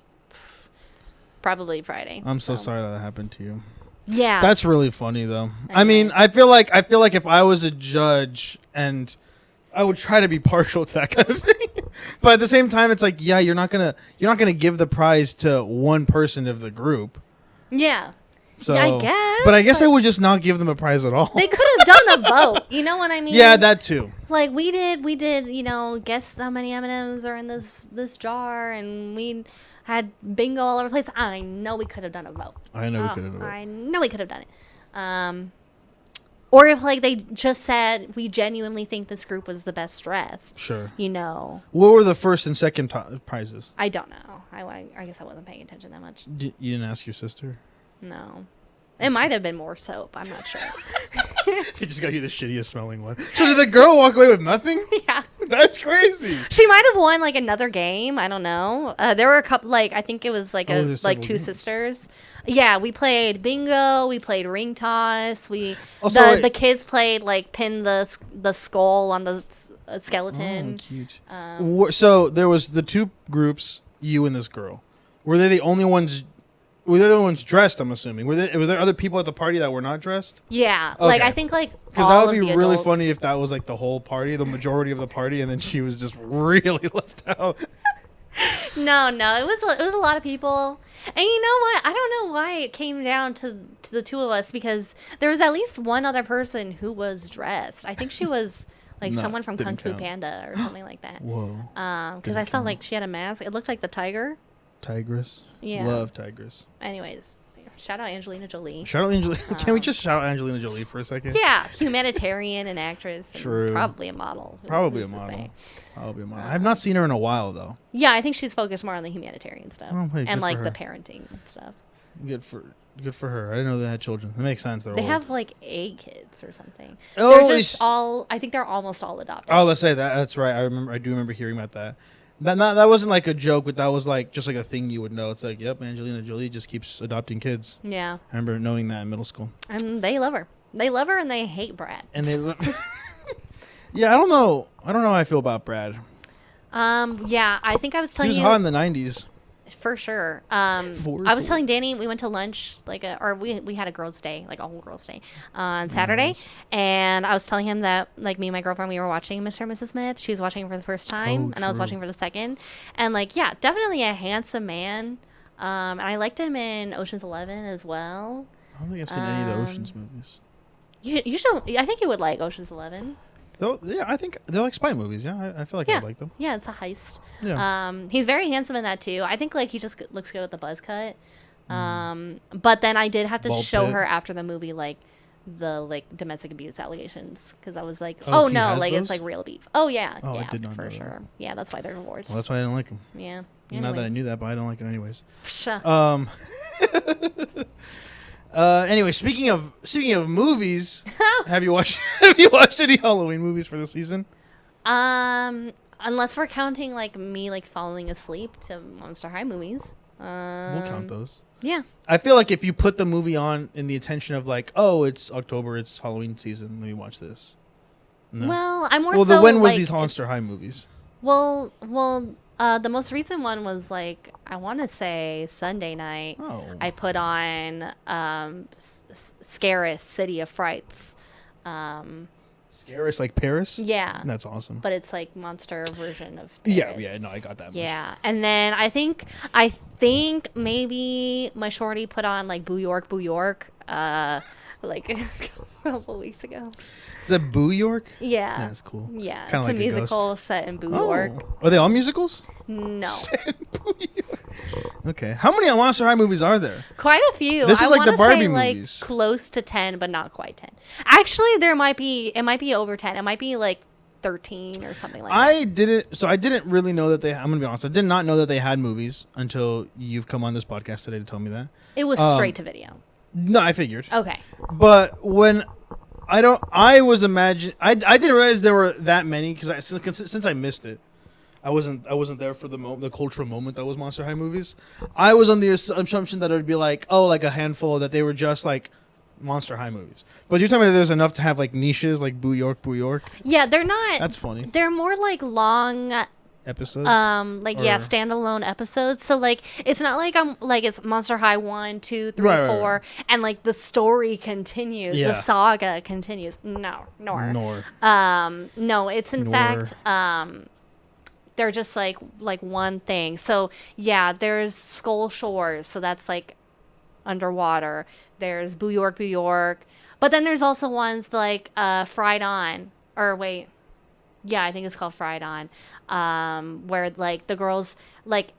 S2: probably Friday.
S1: I'm so sorry that happened to you.
S2: Yeah.
S1: That's really funny though. I mean, I feel like if I was a judge and I would try to be partial to that kind of thing. But at the same time, it's like, yeah, you're not gonna give the prize to one person of the group.
S2: Yeah.
S1: So,
S2: I guess.
S1: But I guess I would just not give them a prize at all.
S2: They could have done a vote. You know what I mean?
S1: Yeah, that too.
S2: Like we did, guess how many M&Ms are in this jar, and we had bingo all over the place. I know we could have done a vote.
S1: I know we could have done it.
S2: I know we could have done it. Or if they just said, we genuinely think this group was the best dressed.
S1: Sure.
S2: What
S1: were the first and second prizes?
S2: I don't know. I guess I wasn't paying attention that much.
S1: You didn't ask your sister?
S2: No. It might have been more soap. I'm not sure.
S1: He just got you the shittiest smelling one. So did the girl walk away with nothing?
S2: Yeah.
S1: That's crazy.
S2: She might have won another game. I don't know. There were a couple, I think it was two
S1: games.
S2: sisters. Yeah, we played bingo. We played ring toss. The kids played pin the skull on the skeleton.
S1: Oh, cute. So there was the two groups, you and this girl. Were they the only ones? Were they the ones dressed? I'm assuming. Were there other people at the party that were not dressed?
S2: Yeah, okay. I think because
S1: that would be really funny if that was the whole party, the majority of the party, and then she was just really left out.
S2: No, it was a lot of people, and you know what? I don't know why it came down to the two of us, because there was at least one other person who was dressed. I think she was someone from Kung Fu Panda or something like that.
S1: Whoa.
S2: Because I saw she had a mask. It looked like the tiger.
S1: Tigress.
S2: Yeah.
S1: Love Tigress.
S2: Anyways, Shout out Angelina Jolie.
S1: Shout out Angelina. Can we just shout out Angelina Jolie for a second?
S2: Yeah, humanitarian and actress. And
S1: True.
S2: probably a model.
S1: Probably a
S2: Who's to
S1: model.
S2: say?
S1: Probably a model. I have not seen her in a while though.
S2: Yeah, I think she's focused more on the humanitarian stuff
S1: Oh, hey, good
S2: and
S1: for
S2: like
S1: her.
S2: the parenting and stuff.
S1: Good for her. I didn't know they had children. That makes sense. They're
S2: They
S1: old.
S2: have like 8 kids or something.
S1: Oh,
S2: They're just all. I think they're almost all adopted.
S1: Oh, let's say that. That's right. I do remember hearing about that. That wasn't like a joke, but that was like just like a thing you would know. It's like, yep, Angelina Jolie just keeps adopting kids.
S2: Yeah,
S1: I remember knowing that in middle school.
S2: and they love her. They love her and they hate Brad.
S1: And they, yeah, I don't know how I feel about Brad.
S2: Yeah, I think I was
S1: He
S2: telling
S1: was
S2: you
S1: hot in the '90s.
S2: for sure.
S1: For
S2: I was
S1: sure.
S2: telling Danny we went to lunch we had a girls' day, like a whole girls' day on Saturday,
S1: Nice.
S2: and I was telling him that like me and my girlfriend we were watching Mr. and Mrs. Smith. She was watching it for the first time, and I was
S1: true.
S2: watching for the second, and like yeah, definitely a handsome man. And I liked him in Ocean's 11 as well.
S1: I don't think I've seen any of the Ocean's movies.
S2: You should. I think you would like Ocean's 11.
S1: Yeah, I think they're like spy movies. Yeah, I feel like I like them.
S2: Yeah, it's a heist.
S1: Yeah.
S2: He's very handsome in that too. I think like he just looks good with the buzz cut. But then I did have to
S1: Bald
S2: show
S1: pit.
S2: her after the movie like the like domestic abuse allegations because I was like,
S1: Oh,
S2: oh
S1: he
S2: no,
S1: has
S2: like
S1: those?
S2: it's like real beef. Oh yeah,
S1: Oh, I
S2: yeah,
S1: did not
S2: for
S1: know that.
S2: sure. Yeah, that's why they're divorced.
S1: Well, that's why I didn't like them.
S2: Yeah.
S1: Not that I
S2: Anyways.
S1: knew that, but I don't like them anyways.
S2: Psha.
S1: Anyway, speaking of movies, have you watched any Halloween movies for the season?
S2: Unless we're counting like me like falling asleep to Monster High movies.
S1: We'll count those.
S2: Yeah.
S1: I feel like if you put the movie on in the intention of like, oh, it's October, it's Halloween season, let me watch this. No.
S2: Well, I'm more
S1: Well,
S2: so
S1: when was
S2: like,
S1: these
S2: it's-
S1: Monster High movies?
S2: Well, the most recent one was like I want to say Sunday night.
S1: Oh.
S2: I put on Scarus City of Frights.
S1: Scarus like Paris?
S2: Yeah,
S1: That's awesome.
S2: but it's like monster version of
S1: Yeah,
S2: Paris.
S1: no, I got that.
S2: Yeah, and then I think maybe my shorty put on like Boo York, like a couple weeks ago.
S1: Is that Boo York?
S2: Yeah,
S1: That's cool.
S2: yeah.
S1: Kinda
S2: It's
S1: like
S2: a
S1: a
S2: musical set in Boo
S1: Oh.
S2: York.
S1: Are they all musicals?
S2: No,
S1: Boo York. Okay. How many Monster High movies are there?
S2: quite a few.
S1: This is
S2: I
S1: like the
S2: wanna
S1: Barbie
S2: say, like,
S1: movies.
S2: close to 10, but not quite 10. Actually, it might be over 10. It might be like 13 or something like that.
S1: I didn't really know that I'm gonna be honest. I did not know that they had movies until you've come on this podcast today to tell me that.
S2: It was straight to video.
S1: No, I figured.
S2: Okay.
S1: But when I didn't realize there were that many because since I missed it, I wasn't there for the cultural moment that was Monster High movies. I was on the assumption that it would be like like a handful, that they were just like Monster High movies. But you're telling me that there's enough to have like niches like Boo York.
S2: Yeah, they're not.
S1: That's funny.
S2: They're more like long
S1: Episodes. Or-
S2: standalone episodes. So like it's not like I'm like it's Monster High 1, 2, 3,
S1: Right,
S2: 4
S1: right.
S2: and like the story continues.
S1: Yeah.
S2: The saga continues. No.
S1: Nor.
S2: No, it's in fact they're just like one thing. So yeah, there's Skull Shores, so that's like underwater. There's Boo York, but then there's also ones like Fried On, or wait, yeah, I think it's called Fried On, where like the girls like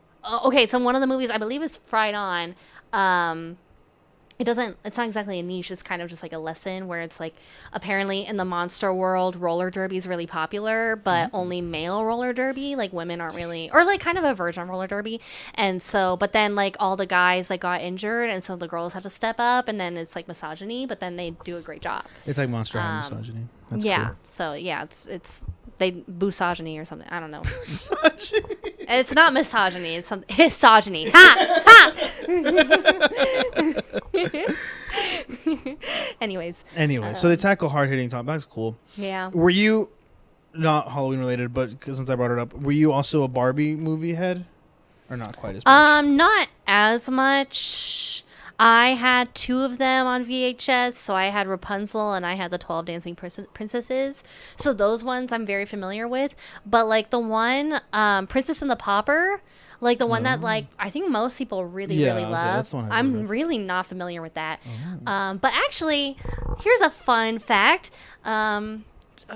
S2: okay, so one of the movies I believe is Fried On. It's not exactly a niche, it's kind of just like a lesson where it's like apparently in the monster world roller derby is really popular, but only male roller derby, like women aren't really, or like kind of a version of roller derby. And so but then like all the guys like got injured and so the girls have to step up, and then it's like misogyny, but then they do a great job.
S1: It's like Monster High misogyny. That's
S2: Yeah,
S1: cool.
S2: so yeah, it's they misogyny or something, I don't know. It's not misogyny, it's something misogyny. Ha! Anyways,
S1: So they tackle hard-hitting topics. That's cool.
S2: yeah.
S1: Were you, not Halloween related, but since I brought it up, were you also a Barbie movie head, or not quite as much?
S2: Not as much. I had 2 of them on VHS, so I had Rapunzel and I had the 12 Dancing Princesses. So those ones I'm very familiar with. But like the one, Princess and the Pauper, like the one that like I think most people really
S1: Yeah,
S2: really
S1: I was like,
S2: love.
S1: that's the one I've heard
S2: I'm
S1: of.
S2: really not familiar with that. But actually, here's a fun fact.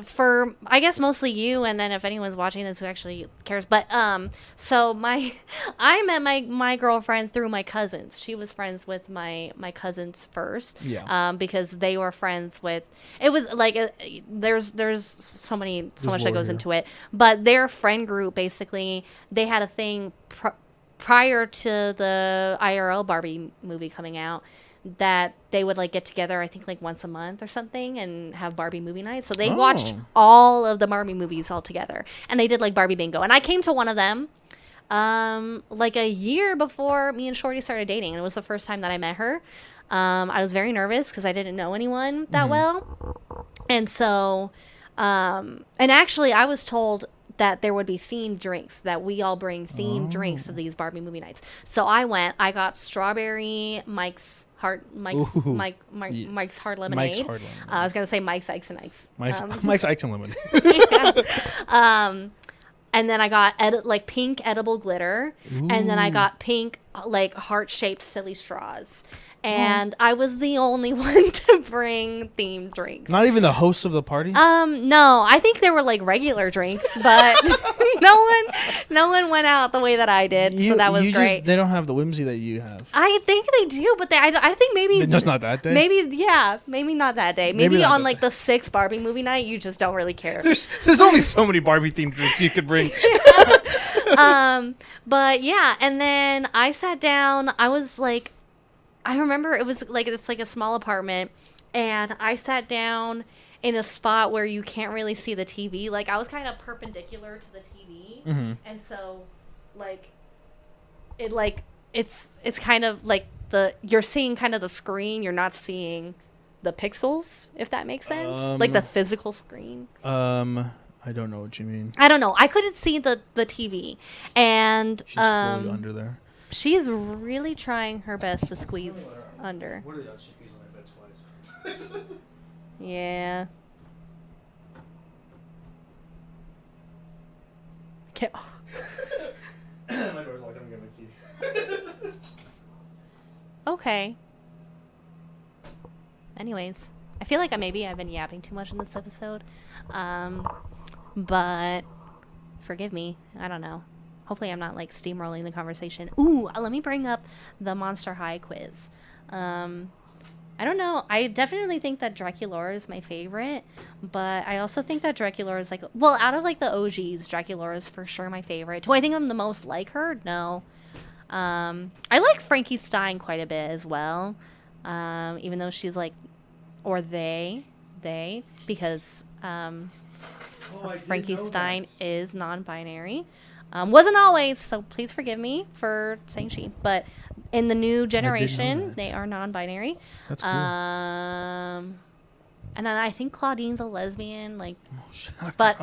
S2: for I guess mostly you, and then if anyone's watching this who actually cares, but so I met my girlfriend through my cousins. She was friends with my cousins first, because they were friends with, it was like there's so much that goes into it, but their friend group, basically they had a thing prior to the IRL Barbie movie coming out, that they would like get together, I think like once a month or something, and have Barbie movie night. So they watched all of the Barbie movies all together, and they did like Barbie bingo. And I came to one of them like a year before me and Shorty started dating, and it was the first time that I met her. I was very nervous because I didn't know anyone that well, and so and actually I was told that there would be themed drinks, that we all bring themed drinks to these Barbie movie nights. So I got strawberry Mike's Hard lemonade.
S1: Mike's Hard Lemonade.
S2: I was gonna say Mike's Ike's and Ike's.
S1: Mike's Ike's and Lemonade.
S2: And then I got pink edible glitter, and then I got pink like heart-shaped silly straws. And I was the only one to bring themed drinks.
S1: Not even the hosts of the party?
S2: No. I think there were like regular drinks, but no one went out the way that I did. So that was great.
S1: They don't have the whimsy that you have.
S2: I think they do, but I think maybe
S1: just not that day.
S2: Maybe not that day. Maybe on like the 6th Barbie movie night, you just don't really care.
S1: There's only so many Barbie themed drinks you could bring.
S2: But yeah, and then I sat down. I remember it was like, it's like a small apartment, and I sat down in a spot where you can't really see the TV. Like I was kind of perpendicular to the TV, and so it's kind of like you're seeing kind of the screen. You're not seeing the pixels, if that makes sense. Like the physical screen.
S1: I don't know what you mean.
S2: I don't know. I couldn't see the TV, and
S1: she's fully under there.
S2: She's really trying her best to squeeze under.
S1: What are the odds she squeezes on my bed twice?
S2: Yeah. Okay.
S1: My door's locked. I'm getting my key.
S2: Okay. Anyways, I feel like I've been yapping too much in this episode. But forgive me. I don't know. Hopefully I'm not like steamrolling the conversation. Ooh, let me bring up the Monster High quiz. I don't know. I definitely think that Draculaura is my favorite, but I also think that Draculaura is out of like the OGs, Draculaura is for sure my favorite. Do I think I'm the most like her? No. I like Frankie Stein quite a bit as well. Even though she's like, or they, because Frankie Stein is non-binary. Wasn't always, so please forgive me for saying she, but in the new generation, they are non-binary.
S1: That's cool.
S2: And then I think Claudine's a lesbian, but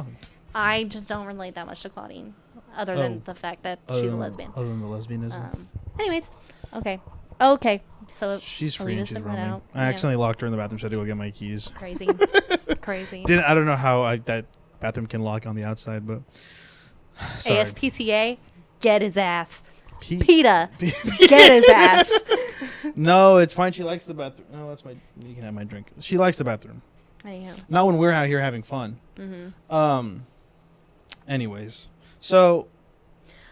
S2: I just don't relate that much to Claudine, other than the fact that she's a lesbian.
S1: Other than the lesbianism.
S2: Anyways, okay. So
S1: she's free and she's roaming.
S2: out.
S1: I accidentally locked her in the bathroom, so I had to go get my keys.
S2: Crazy.
S1: I don't know how that bathroom can lock on the outside, but. Sorry.
S2: ASPCA, get his ass. PETA, get his ass.
S1: No, it's fine. She likes the bathroom. No, you can have my drink. She likes the bathroom.
S2: Anyhow.
S1: Not when we're out here having fun. Anyways, so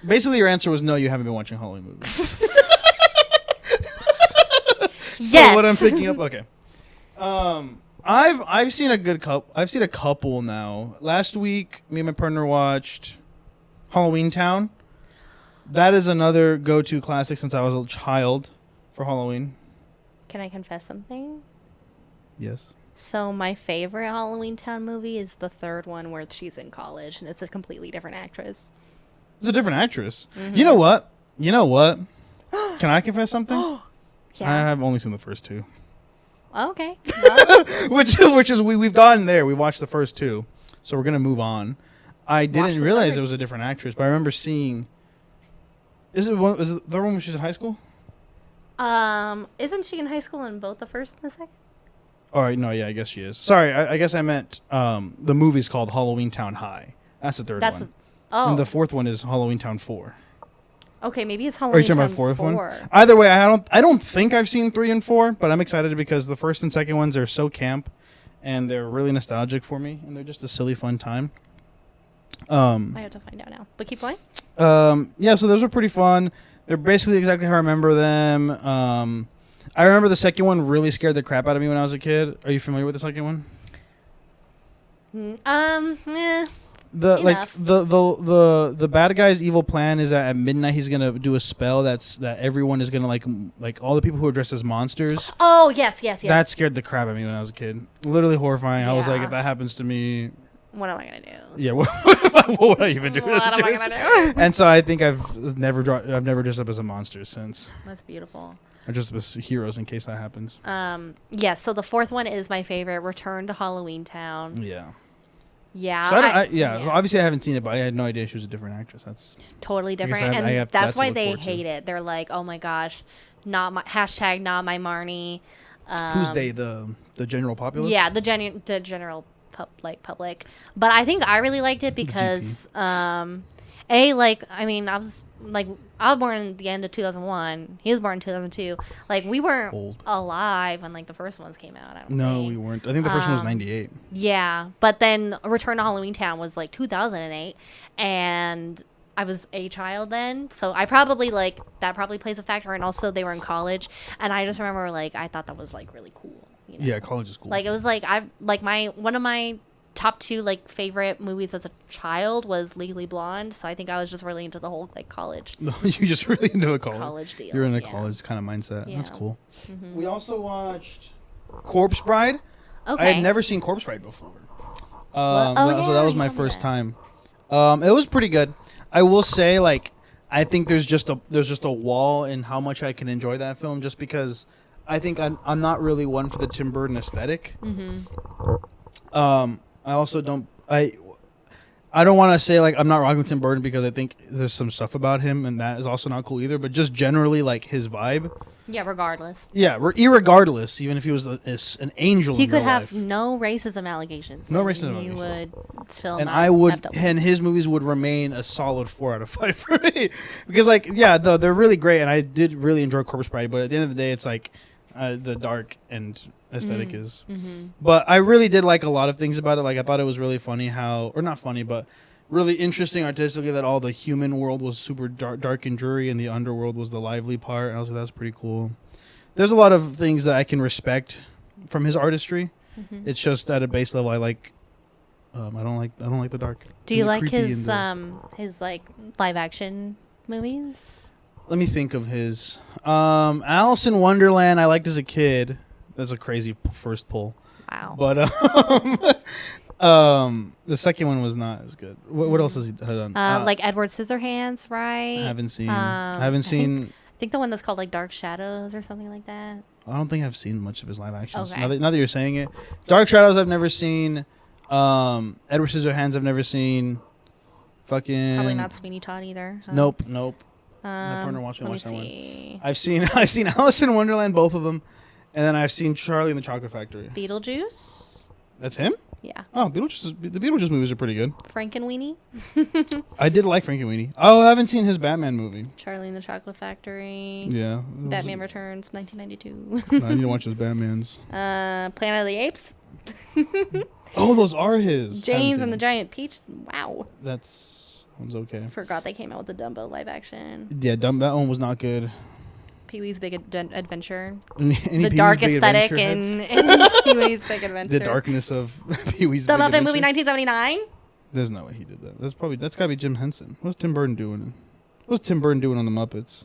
S1: basically your answer was no, you haven't been watching Halloween movies.
S2: Yes.
S1: So what I'm picking up, okay. I've seen a couple now. Last week, me and my partner watched Halloween Town. That is another go-to classic since I was a child for Halloween.
S2: Can I confess something?
S1: Yes.
S2: So my favorite Halloween Town movie is the 3rd one where she's in college and it's a completely different actress.
S1: It's a different actress. You know what? Can I confess something?
S2: Yeah.
S1: I have only seen the first 2.
S2: Okay.
S1: which is we've gotten there. We watched the first 2, so we're gonna move on. I didn't realize it was a different actress, but I remember seeing. Is it the one when she's in high school?
S2: Isn't she in high school in both the first and the second?
S1: All right, no, yeah, I guess she is. Sorry, I guess I meant the movie's called Halloween Town High. That's the 3rd one. And the 4th one is Halloween Town 4.
S2: Okay, maybe it's Halloween Town 4.
S1: One? Either way, I don't think I've seen 3 and 4, but I'm excited because the 1st and 2nd ones are so camp, and they're really nostalgic for me, and they're just a silly, fun time.
S2: I have to find out now, but keep going.
S1: Yeah, so those were pretty fun. They're basically exactly how I remember them. I remember the second one really scared the crap out of me when I was a kid. Are you familiar with the second one? The bad guy's evil plan is that at midnight he's gonna do a spell that everyone is gonna like all the people who are dressed as monsters.
S2: Oh yes.
S1: That scared the crap out of me when I was a kid. Literally horrifying.
S2: Yeah.
S1: I was like, if that happens to me,
S2: what am I gonna do?
S1: Yeah, what would I even do?
S2: What am I gonna do?
S1: And so I think I've never dressed up as a monster since.
S2: That's beautiful.
S1: I dressed up as heroes in case that happens.
S2: Yes. So the fourth one is my favorite. Return to Halloween Town.
S1: Yeah.
S2: Yeah.
S1: So obviously I haven't seen it, but I had no idea she was a different actress. That's
S2: totally different, and that's why they hate it. They're like, oh my gosh, not my hashtag, not my Marnie.
S1: Who's they? The general populace?
S2: Yeah, the general public. But I think I really liked it because I was born in the end of 2001. He was born in 2002. Like, we weren't alive when like the first ones came out. I don't think.
S1: We weren't. I think the first one was 98.
S2: Yeah, but then Return to Halloween Town was like 2008, and I was a child then, so I probably that probably plays a factor. And also they were in college, and I just remember I thought that was really cool. You know?
S1: Yeah, college is cool.
S2: It was one of my top two favorite movies as a child was Legally Blonde, so I think I was just really into the whole college.
S1: No, you just really into a college
S2: deal.
S1: You're in a college kind of mindset.
S2: Yeah.
S1: That's cool.
S2: Mm-hmm.
S1: We also watched Corpse Bride.
S2: Okay.
S1: I had never seen Corpse Bride before.
S2: So
S1: that was my first time. It was pretty good. I will say, I think there's just a wall in how much I can enjoy that film, just because I think I'm not really one for the Tim Burton aesthetic.
S2: Mm-hmm.
S1: I also don't. I don't want to say I'm not rocking with Tim Burton, because I think there's some stuff about him, and that is also not cool either. But just generally, his vibe.
S2: Yeah, regardless.
S1: Yeah, irregardless, even if he was an angel.
S2: He could have no racism allegations.
S1: No racism
S2: allegations. Would still.
S1: And
S2: not
S1: I would,
S2: have
S1: and his movies would remain a solid 4 out of 5 for me, because they're really great, and I did really enjoy Corpse Bride. But at the end of the day, it's the dark and aesthetic is. Mm-hmm. But I really did like a lot of things about it. I thought it was really funny or not funny, but really interesting artistically, that all the human world was super dark and dreary, and the underworld was the lively part. And I was like, that's pretty cool. There's a lot of things that I can respect from his artistry. Mm-hmm. It's just at a base level, I like. I don't like the dark.
S2: Do you like his live action movies?
S1: Let me think of his. Alice in Wonderland, I liked as a kid. That's a crazy first pull.
S2: Wow.
S1: But the second one was not as good. What else has he done?
S2: Edward Scissorhands, right?
S1: I haven't seen.
S2: I think the one that's called Dark Shadows or something like that.
S1: I don't think I've seen much of his live actions.
S2: Okay.
S1: Now that you're saying it, Dark Shadows I've never seen. Edward Scissorhands I've never seen. Fucking.
S2: Probably not Sweeney Todd either. Huh?
S1: Nope. My partner watched that one. I've seen Alice in Wonderland, both of them, and then I've seen Charlie and the Chocolate Factory.
S2: Beetlejuice.
S1: That's him?
S2: Yeah.
S1: Oh, the Beetlejuice movies are pretty good.
S2: Frankenweenie.
S1: I did like Frankenweenie. Oh, I haven't seen his Batman movie.
S2: Charlie and the Chocolate Factory.
S1: Yeah.
S2: Batman Returns, 1992.
S1: I need to watch those Batmans.
S2: Planet of the Apes.
S1: Oh, those are his.
S2: James and the Giant Peach. Wow.
S1: That one's okay.
S2: Forgot they came out with the Dumbo live action.
S1: Yeah, that one was not good.
S2: Pee-wee's Big Adventure.
S1: Any
S2: the
S1: Pee-wee's
S2: dark
S1: Big
S2: aesthetic
S1: in
S2: Pee-wee's Big Adventure.
S1: The darkness of Pee-wee's
S2: The
S1: Big
S2: Muppet
S1: Adventure.
S2: movie 1979?
S1: There's no way he did that. That's gotta be Jim Henson. What's Tim Burton doing? What's Tim Burton doing on the Muppets?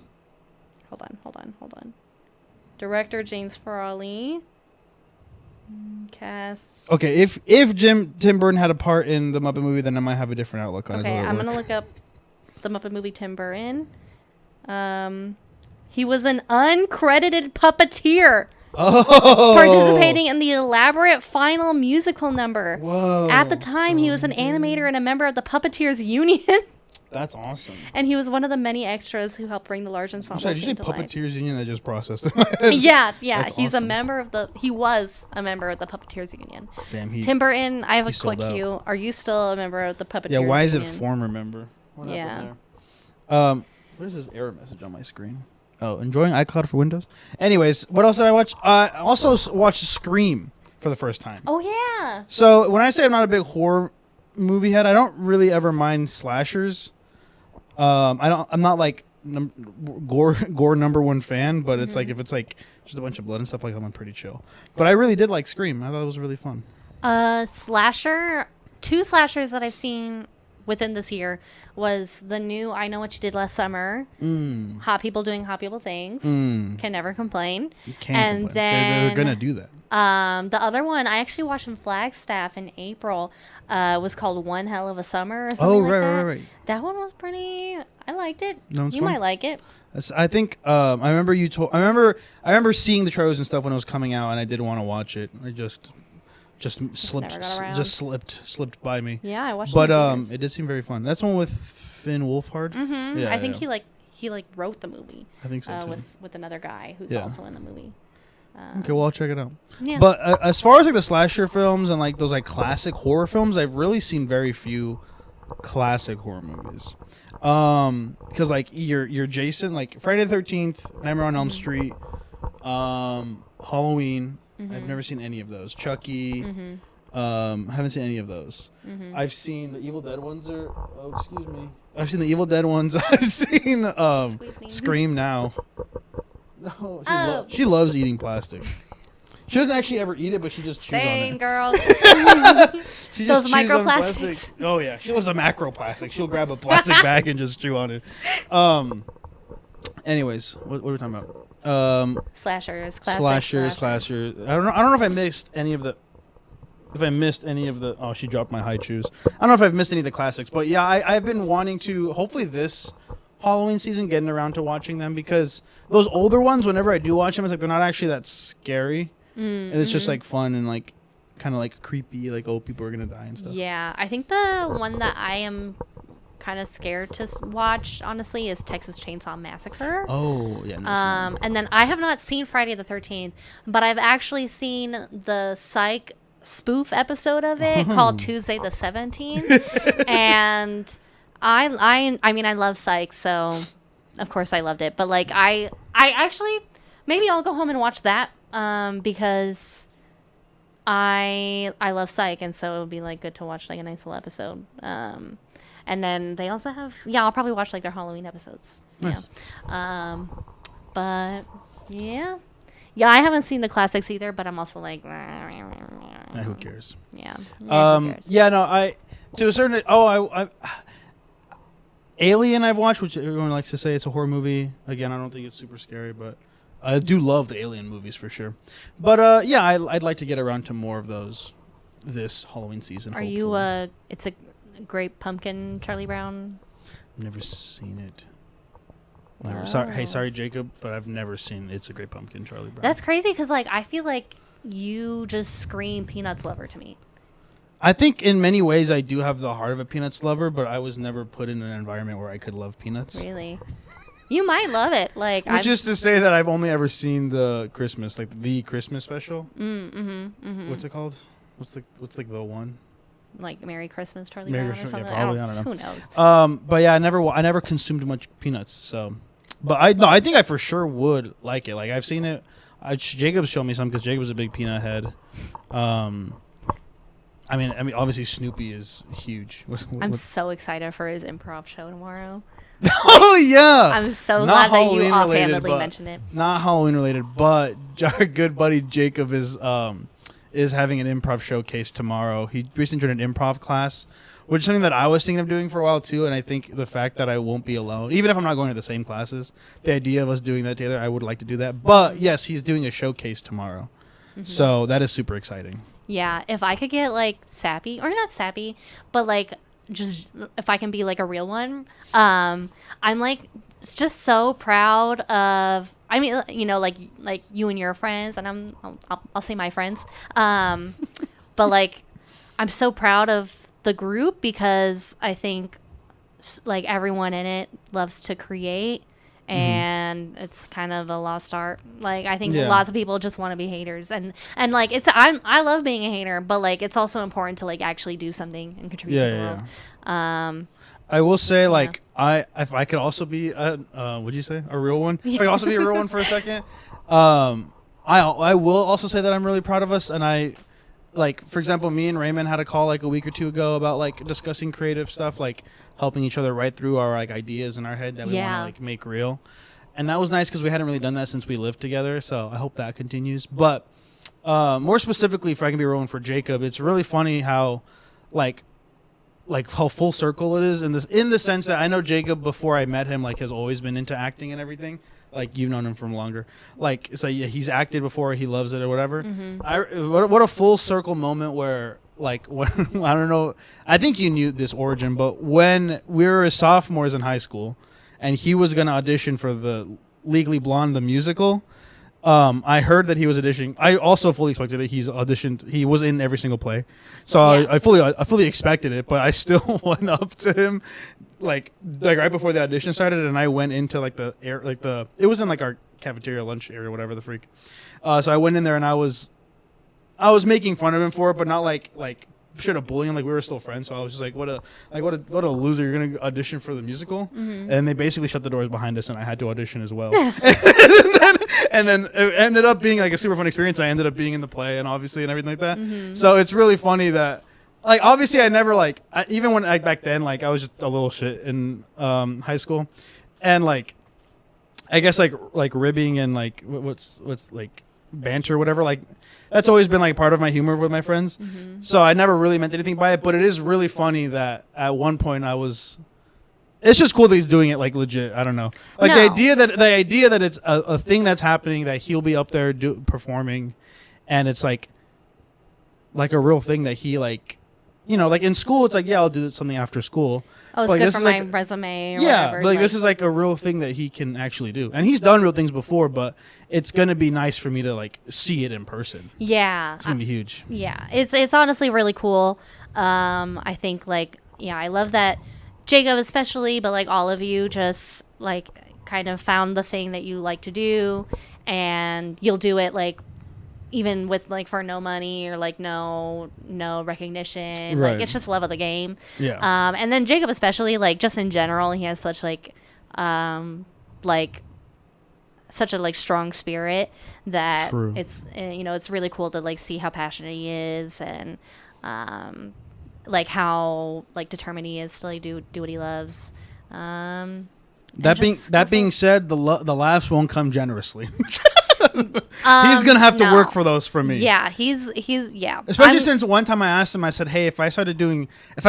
S2: Hold on. Director James Farley. Cast.
S1: Okay, if Tim Burton had a part in the Muppet movie, then I might have a different outlook on it.
S2: Okay, I'm gonna look up the Muppet movie Tim Burton. He was an uncredited puppeteer.
S1: Oh.
S2: Participating in the elaborate final musical number.
S1: Whoa.
S2: At the time, he was an animator and a member of the Puppeteers Union.
S1: That's awesome.
S2: And he was one of the many extras who helped bring the large ensemble
S1: to life. Did you say Puppeteers Union? I just processed it.
S2: Yeah.
S1: That's
S2: He's
S1: awesome.
S2: He was a member of the Puppeteers Union.
S1: Damn,
S2: Tim Burton, I have a quick
S1: out.
S2: cue. Are you still a member of the Puppeteers Union?
S1: Yeah, why is it former member? What
S2: happened
S1: there? What is this error message on my screen? Oh, enjoying iCloud for Windows? Anyways, what else did I watch? I also watched Scream for the first time.
S2: Oh yeah.
S1: So when I say I'm not a big horror movie head, I don't really ever mind slashers. I'm not like gore number one fan, but it's like if it's like just a bunch of blood and stuff like that, I'm pretty chill. But I really did like Scream. I thought it was really fun.
S2: Slasher. 2 slashers that I've seen within this year was the new I Know What You Did Last Summer. Hot people doing hot people things. Can never complain.
S1: You can't complain. They're gonna do that.
S2: The other one I actually watched in Flagstaff in April was called One Hell of a Summer or something like that. Right. That one was pretty. I liked it. You might like it.
S1: I think I remember you told. I remember seeing the trailers and stuff when it was coming out, and I did want to watch it. I just slipped by me.
S2: Yeah, I watched it.
S1: But it did seem very fun. That's one with Finn Wolfhard.
S2: Yeah, I think he wrote the movie.
S1: I think so too.
S2: With another guy who's also in the movie.
S1: Okay, well, I'll check it out.
S2: Yeah.
S1: But as far as like the slasher films and like those like classic horror films, I've really seen very few classic horror movies. Because like your Jason, like Friday the 13th, Nightmare on Elm Street, Halloween. I've never seen any of those. Chucky. Haven't seen any of those. I've seen the Evil Dead ones. Excuse me. I've seen the Evil Dead ones. I've seen Scream now. No, she loves eating plastic. She doesn't actually ever eat it, but she just chews on it.
S2: Same, girl.
S1: She
S2: Those
S1: just chews
S2: microplastics.
S1: on plastic. Oh yeah, she loves a macroplastic. She'll grab a plastic bag and just chew on it. Anyways, what are we talking about?
S2: Slashers.
S1: Slashers. I don't know if I missed any of the. If I missed any of the. Oh, she dropped my high shoes. I don't know if I've missed any of the classics, but yeah, I've been wanting to. Hopefully this Halloween season, getting around to watching them, because those older ones, whenever I do watch them, it's like they're not actually that scary, and it's just like fun and like kind of like creepy, like people are gonna die and stuff.
S2: Yeah, I think the one that I am kind of scared to watch, honestly, is Texas Chainsaw Massacre.
S1: Oh yeah.
S2: And then I have not seen Friday the 13th, but I've actually seen the Psych spoof episode of it called Tuesday the 17th, and I mean I love Psych, so of course I loved it, but like I actually maybe I'll go home and watch that because I love Psych, and so it would be like good to watch like a nice little episode. And then they also have I'll probably watch like their Halloween episodes.
S1: Nice.
S2: Yeah. But yeah, I haven't seen the classics either, but I'm also like
S1: Who cares?
S2: Yeah. Who cares?
S1: Yeah, no, I to a certain I Alien I've watched, which everyone likes to say it's a horror movie. Again, I don't think it's super scary, but I do love the Alien movies for sure. But yeah, I'd like to get around to more of those this Halloween season.
S2: Are you it's a Great Pumpkin Charlie Brown?
S1: Never seen it. Never.
S2: Oh.
S1: Sorry, Jacob, but I've never seen It's a Great Pumpkin Charlie Brown.
S2: That's crazy because like I feel like you just scream Peanuts lover to me.
S1: I think in many ways I do have the heart of a Peanuts lover, but I was never put in an environment where I could love Peanuts.
S2: Really? You might love it. Like,
S1: which is to say that I've only ever seen the Christmas, like the Christmas special. What's it called? What's like the one?
S2: Like Merry Christmas, Charlie Brown, or something.
S1: Yeah, probably, I don't know.
S2: Who knows?
S1: But yeah, I never consumed much Peanuts. So, but I think I for sure would like it. Like I've seen it. Jacob showed me some because Jacob's a big Peanut head. I mean, obviously Snoopy is huge.
S2: I'm so excited for his improv show tomorrow.
S1: Oh yeah!
S2: I'm so glad that you offhandedly mentioned it.
S1: Not Halloween related, but our good buddy Jacob is having an improv showcase tomorrow. He recently joined an improv class, which is something that I was thinking of doing for a while too. And I think the fact that I won't be alone, even if I'm not going to the same classes, the idea of us doing that together, I would like to do that. But yes, he's doing a showcase tomorrow, so that is super exciting.
S2: Yeah, if I could get like sappy, or not sappy, but like just if I can be like a real one, I'm like just so proud of. I mean, you know, like you and your friends, and I'll say my friends, but like I'm so proud of the group because I think like everyone in it loves to create. And it's kind of a lost art. Like I think lots of people just want to be haters, and like I love being a hater, but like it's also important to like actually do something and contribute to the world.
S1: I will say like if I could also be what'd you say, a real one? If I could also be a real one for a second, I will also say that I'm really proud of us, and like, for example, me and Raymond had a call like a week or two ago about like discussing creative stuff, like helping each other write through our like ideas in our head that we want to like make real. And that was nice because we hadn't really done that since we lived together. So I hope that continues. But more specifically, if I can be rolling for Jacob, it's really funny how like how full circle it is in the sense that I know Jacob before I met him like has always been into acting and everything. Like you've known him from longer. Like so yeah, he's acted before, he loves it or whatever. What a full circle moment where like when, I don't know, I think you knew this origin, but when we were sophomores in high school and he was gonna audition for the Legally Blonde the musical. I heard that he was auditioning. I also fully expected it. He's auditioned. He was in every single play, so I fully expected it. But I still went up to him, like right before the audition started, and I went into like the air, like it was in like our cafeteria lunch area, whatever the freak. So I went in there and I was making fun of him for it, but not like straight up bullying him. Like we were still friends, so I was just like, what a loser! You're gonna audition for the musical, and they basically shut the doors behind us, and I had to audition as well. And then it ended up being like a super fun experience. I ended up being in the play and obviously and everything like that. So it's really funny that like obviously I never like even when back then like I was just a little shit in high school, and like I guess like ribbing and like what's like banter or whatever, like that's always been like part of my humor with my friends. So I never really meant anything by it, but it is really funny that at one point it's just cool that he's doing it like legit. I don't know, like the idea that it's a thing that's happening, that he'll be up there performing, and it's like a real thing that he like, you know, like in school it's like, yeah, I'll do something after school.
S2: Oh, it's good for my resume or whatever.
S1: But like this is like a real thing that he can actually do, and he's done real things before, but it's gonna be nice for me to like see it in person. Yeah, it's gonna be huge.
S2: Yeah, it's honestly really cool. I think like I love that Jacob especially, but like all of you just like kind of found the thing that you like to do, and you'll do it like even with like for no money or like no recognition. Right. Like it's just love of the game. Yeah. And then Jacob especially, like just in general, he has such like such a like strong spirit that it's it's really cool to like see how passionate he is, and like how like determined he is to like do what he loves.
S1: That being said, the laughs won't come generously. He's gonna have to work for those from me.
S2: Yeah, he's
S1: Especially since one time I asked him, I said, "Hey, if I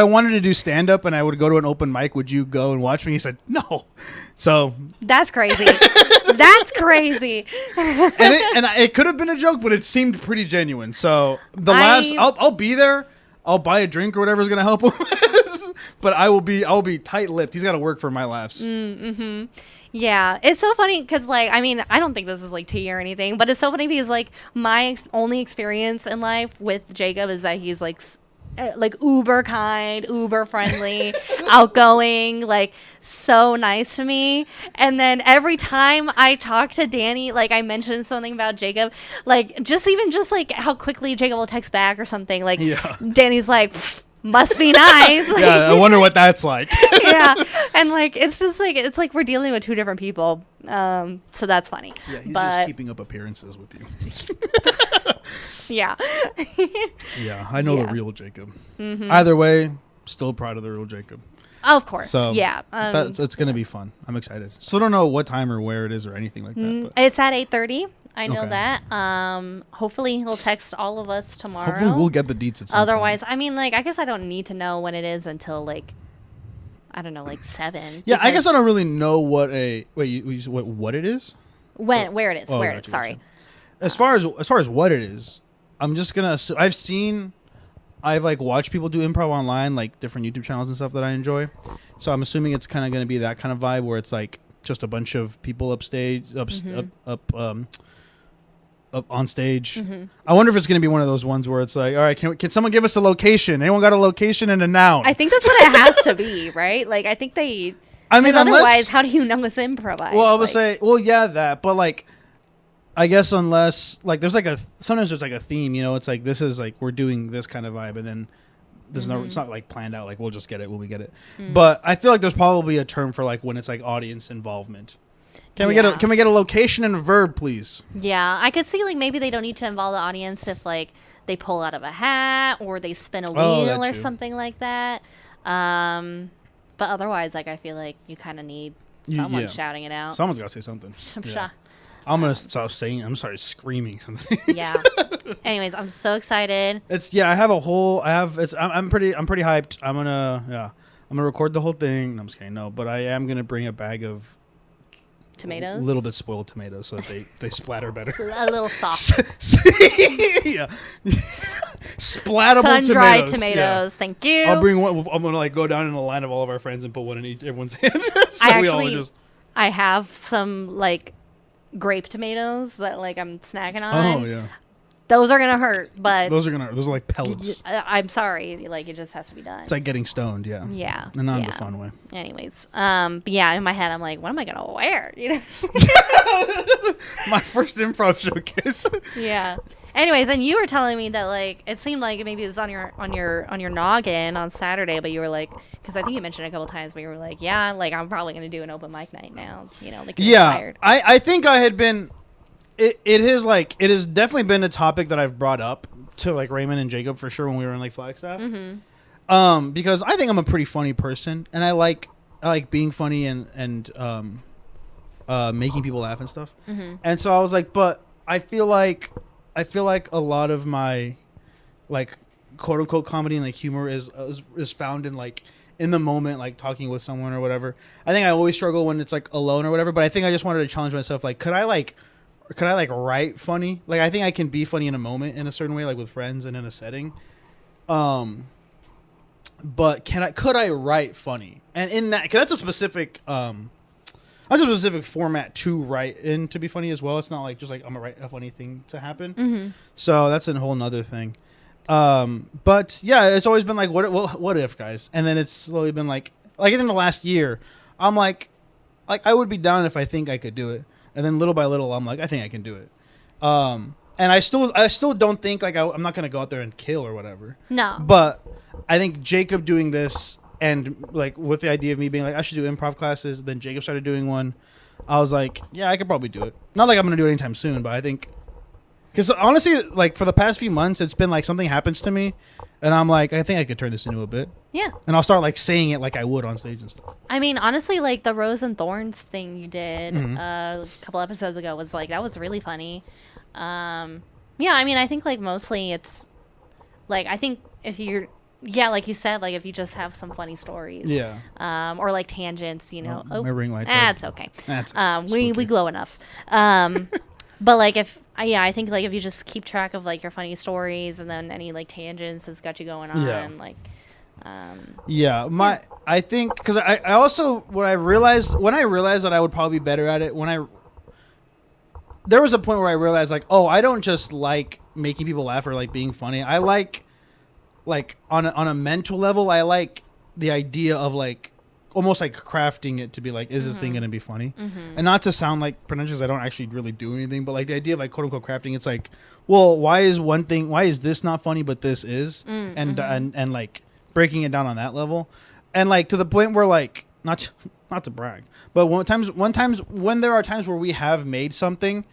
S1: wanted to do stand up and I would go to an open mic, would you go and watch me?" He said, "No." So
S2: that's crazy. That's crazy.
S1: and it could have been a joke, but it seemed pretty genuine. So the laughs, I'll be there. I'll buy a drink or whatever's gonna help him. But I'll be tight-lipped. He's got to work for my laughs.
S2: Yeah, it's so funny because, like, I mean, I don't think this is, like, tea or anything, but it's so funny because, like, my only experience in life with Jacob is that he's, like uber kind, uber friendly, outgoing, like, so nice to me. And then every time I talk to Danny, like, I mention something about Jacob, like, just like, how quickly Jacob will text back or something, like, Danny's like... must be nice. Like,
S1: yeah, I wonder what that's like.
S2: Yeah, and like it's just like we're dealing with two different people. So that's funny.
S1: Yeah, he's just keeping up appearances with you.
S2: Yeah.
S1: Yeah, I know the real Jacob. Either way, still proud of the real Jacob.
S2: Oh, of course. So yeah,
S1: it's gonna be fun. I'm excited. Still don't know what time or where it is or anything like that. But.
S2: It's at 8:30. I know that. Hopefully he'll text all of us tomorrow.
S1: Hopefully we'll get the deets at some
S2: Otherwise,
S1: point.
S2: I mean, like, I guess I don't need to know when it is until, like, I don't know, like 7.
S1: Yeah, I guess I don't really know what what it is?
S2: Where it is. Where it is, sorry.
S1: As far as what it is, I'm just going to I've like watched people do improv online, like different YouTube channels and stuff that I enjoy. So I'm assuming it's kind of going to be that kind of vibe where it's like just a bunch of people up on stage. I wonder if it's going to be one of those ones where it's like, all right, can someone give us a location? Anyone got a location and a noun?
S2: I think that's what it has to be, right? Like, I think they... I mean, otherwise, how do you know it's improvised?
S1: Well, I would say, that, but like, I guess unless, like, sometimes there's like a theme, you know, it's like, this is like, we're doing this kind of vibe, and then there's it's not like planned out, like, we'll just get it when we get it. But I feel like there's probably a term for like when it's like audience involvement. Can we get a location and a verb, please?
S2: Yeah, I could see like maybe they don't need to involve the audience if like they pull out of a hat or they spin a wheel or something like that. But otherwise, like I feel like you kind of need someone shouting it out.
S1: Someone's got to say something. I'm gonna stop saying. I'm sorry, screaming something.
S2: Yeah. Anyways, I'm so excited.
S1: I'm pretty hyped. I'm gonna record the whole thing. No, I'm just kidding. No, but I am gonna bring a bag of
S2: tomatoes,
S1: a little bit spoiled tomatoes, so that they splatter better.
S2: A little soft.
S1: Yeah. Splattable
S2: sun-dried tomatoes. Thank you.
S1: I'll bring one. I'm gonna like go down in a line of all of our friends and put one in everyone's hand.
S2: I have some like grape tomatoes that like I'm snacking on.
S1: Oh yeah.
S2: Those are gonna hurt, but
S1: those are like pellets.
S2: I'm sorry, like it just has to be done.
S1: It's like getting stoned, yeah.
S2: Yeah.
S1: And not in a fun way.
S2: Anyways, but yeah, in my head I'm like, what am I gonna wear? You know.
S1: My first improv showcase.
S2: Yeah. Anyways, and you were telling me that like it seemed like maybe it was on your noggin on Saturday, but you were like, because I think you mentioned it a couple times, but you were like, yeah, like I'm probably gonna do an open mic night now, you know, like
S1: yeah. I think I had been. It has definitely been a topic that I've brought up to like Raymond and Jacob for sure when we were in like Flagstaff. Mm-hmm. Because I think I'm a pretty funny person and I like being funny and making people laugh and stuff. Mm-hmm. And so I was like, but I feel like a lot of my like quote unquote comedy and like humor is found in like in the moment, like talking with someone or whatever. I think I always struggle when it's like alone or whatever, but I think I just wanted to challenge myself. Like, could I write funny? Like, I think I can be funny in a moment in a certain way, like with friends and in a setting. But could I write funny? And in that, cause that's a specific format to write in to be funny as well. It's not like just like I'm gonna write a funny thing to happen. Mm-hmm. So that's a whole nother thing. But yeah, it's always been like, what if, guys? And then it's slowly been like in the last year, I'm like I would be down if I think I could do it. And then little by little, I'm like, I think I can do it. And I still don't think like I'm not gonna go out there and kill or whatever.
S2: No.
S1: But I think Jacob doing this and like with the idea of me being like I should do improv classes, then Jacob started doing one. I was like, yeah, I could probably do it. Not like I'm gonna do it anytime soon, but I think because honestly, like for the past few months, it's been like something happens to me, and I'm like, I think I could turn this into a bit.
S2: Yeah. And
S1: I'll start like saying it like I would on stage and stuff.
S2: I mean, honestly, like the Rose and Thorns thing you did a couple episodes ago was like that was really funny. Yeah, I mean, I think like mostly it's like I think if you're like you said, like if you just have some funny stories, or like tangents, you know.
S1: My ring light.
S2: That's okay. We glow enough. But like I think like if you just keep track of like your funny stories and then any like tangents that's got you going on, like.
S1: I think because I also when I realized that I would probably be better at it there was a point where I realized like, oh, I don't just like making people laugh or like being funny. I like on a mental level, I like the idea of like almost like crafting it to be like, is this thing going to be funny? Mm-hmm. And not to sound like pretentious, I don't actually really do anything, but like the idea of like quote unquote crafting, it's like, well, why is this not funny, but this is? Mm-hmm. And like breaking it down on that level. And like to the point where like, not to brag, but when there are times where we have made something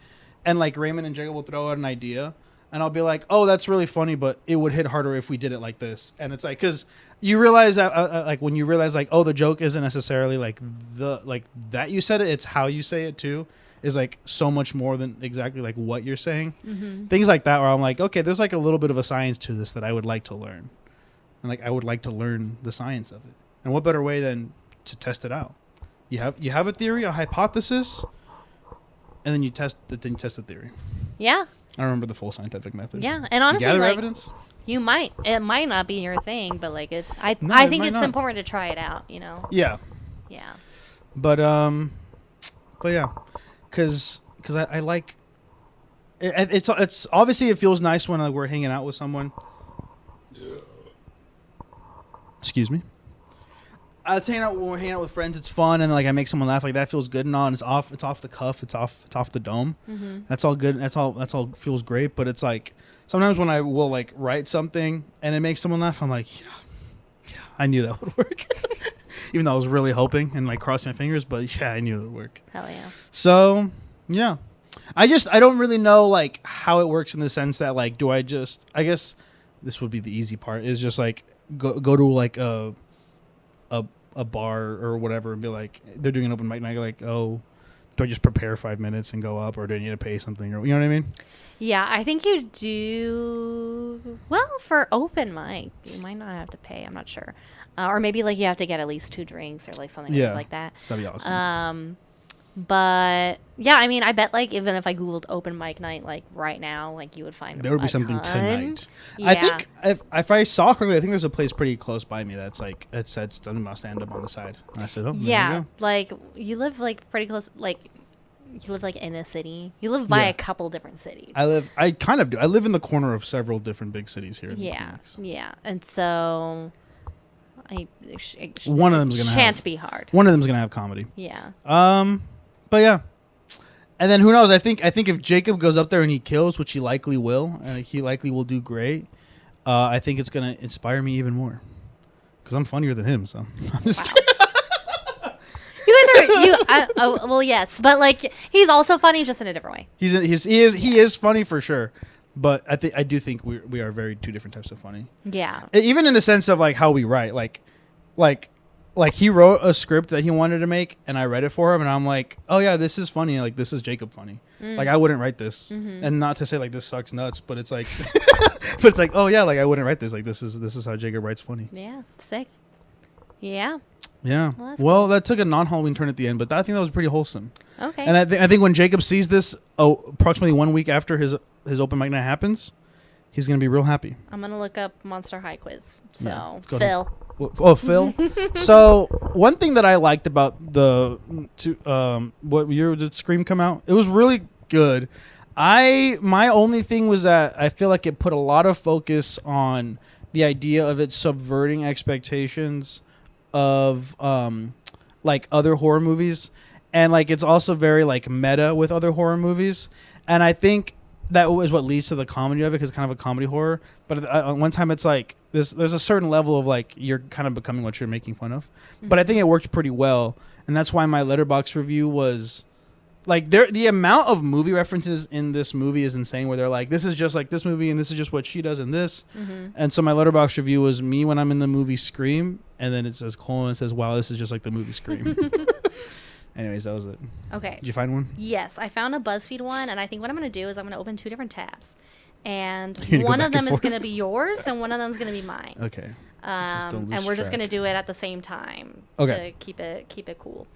S1: and like Raymond and Jacob will throw out an idea and I'll be like, oh, that's really funny, but it would hit harder if we did it like this. And it's like, cause you realize that like when you realize like, oh, the joke isn't necessarily like that you said it, it's how you say it too is like so much more than exactly like what you're saying. Mm-hmm. Things like that where I'm like, okay, there's like a little bit of a science to this that I would like to learn. And like, I would like to learn the science of it. And what better way than to test it out? You have a theory, a hypothesis, and then you test the theory.
S2: Yeah.
S1: I remember the full scientific method.
S2: Yeah, and honestly,
S1: you gather
S2: like,
S1: evidence?
S2: It might not be your thing, but like I think it's important to try it out, you know.
S1: Yeah.
S2: Yeah.
S1: But yeah, because I like it's obviously it feels nice when we're hanging out with someone. Excuse me. When we're hanging out with friends, it's fun, and like I make someone laugh, like that feels good and all. And it's off the cuff, it's off the dome. Mm-hmm. That's all good. That's all feels great. But it's like sometimes when I will like write something and it makes someone laugh, I'm like, yeah, I knew that would work. even though I was really hoping and like crossing my fingers. But yeah, I knew it would work.
S2: Hell yeah.
S1: So yeah, I don't really know like how it works in the sense that like I guess this would be the easy part is just like go to like a bar or whatever and be like they're doing an open mic night, like, oh, do I just prepare 5 minutes and go up, or do I need to pay something, or you know what I mean?
S2: Yeah, I think you do well for open mic. You might not have to pay. I'm not sure, or maybe like you have to get at least 2 drinks or like something like that.
S1: That'd be awesome.
S2: But yeah, I mean, I bet like even if I googled open mic night like right now, like you would find
S1: there would be something
S2: ton.
S1: tonight.
S2: Yeah.
S1: I think if I saw correctly, I think there's a place pretty close by me that's like it said stand up on the side. And I said, oh,
S2: yeah, like you live like pretty close, like you live like in a city. You live by a couple different cities.
S1: I kind of do. I live in the corner of several different big cities here.
S2: Yeah, and so
S1: one of them's gonna
S2: be hard.
S1: One of them's gonna have comedy.
S2: Yeah.
S1: But yeah. And then who knows? I think if Jacob goes up there and he kills, which he likely will, he likely will do great. I think it's gonna inspire me even more because I'm funnier than him. So I'm just kidding.
S2: You guys are well, yes, but like he's also funny, just in a different way. He
S1: is funny for sure, but I do think we are very two different types of funny.
S2: Yeah.
S1: Even in the sense of like how we write, like he wrote a script that he wanted to make and I read it for him and I'm like, oh yeah, this is funny. Like this is Jacob funny. Like I wouldn't write this. And not to say like this sucks nuts, but it's like, oh yeah, like I wouldn't write this. Like this is how Jacob writes funny.
S2: Yeah. Sick. Yeah.
S1: Yeah. Well,
S2: cool.
S1: That took a non-Halloween turn at the end, but I think that was pretty wholesome.
S2: Okay.
S1: And I think when Jacob sees this, approximately 1 week after his open mic night happens, he's gonna be real happy.
S2: I'm gonna look up Monster High Quiz. So
S1: yeah,
S2: Phil.
S1: Phil. So one thing that I liked about what year did Scream come out? It was really good. My only thing was that I feel like it put a lot of focus on the idea of it subverting expectations of like other horror movies, and like it's also very like meta with other horror movies, and I think that was what leads to the comedy of it because it's kind of a comedy horror. But at one time it's like there's a certain level of like you're kind of becoming what you're making fun of. But I think it worked pretty well, and that's why my Letterboxd review was like the amount of movie references in this movie is insane, where they're like, this is just like this movie and this is just what she does in this. And so my Letterboxd review was me when I'm in the movie Scream, and then it says colon, it says, wow, this is just like the movie Scream. Anyways, that was it.
S2: Okay.
S1: Did you find one?
S2: Yes, I found a BuzzFeed one, and I think what I'm going to do is I'm going to open 2 different tabs. And
S1: You're
S2: one of them is going to be yours, and one of them is going to be mine.
S1: Okay.
S2: And we're just going to do it at the same time to keep it cool.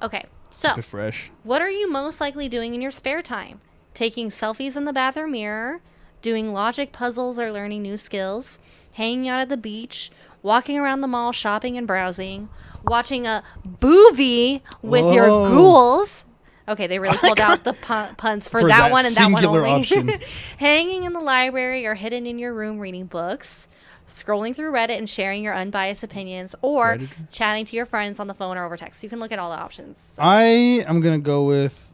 S2: Okay, so
S1: keep it fresh.
S2: What are you most likely doing in your spare time? Taking selfies in the bathroom mirror, doing logic puzzles or learning new skills, hanging out at the beach, walking around the mall shopping and browsing, watching a boovie with your ghouls. Okay, they really pulled out the puns for that one and that one only.
S1: Option.
S2: Hanging in the library or hidden in your room reading books, scrolling through Reddit and sharing your unbiased opinions, or chatting to your friends on the phone or over text. You can look at all the options. So.
S1: I am going to go with...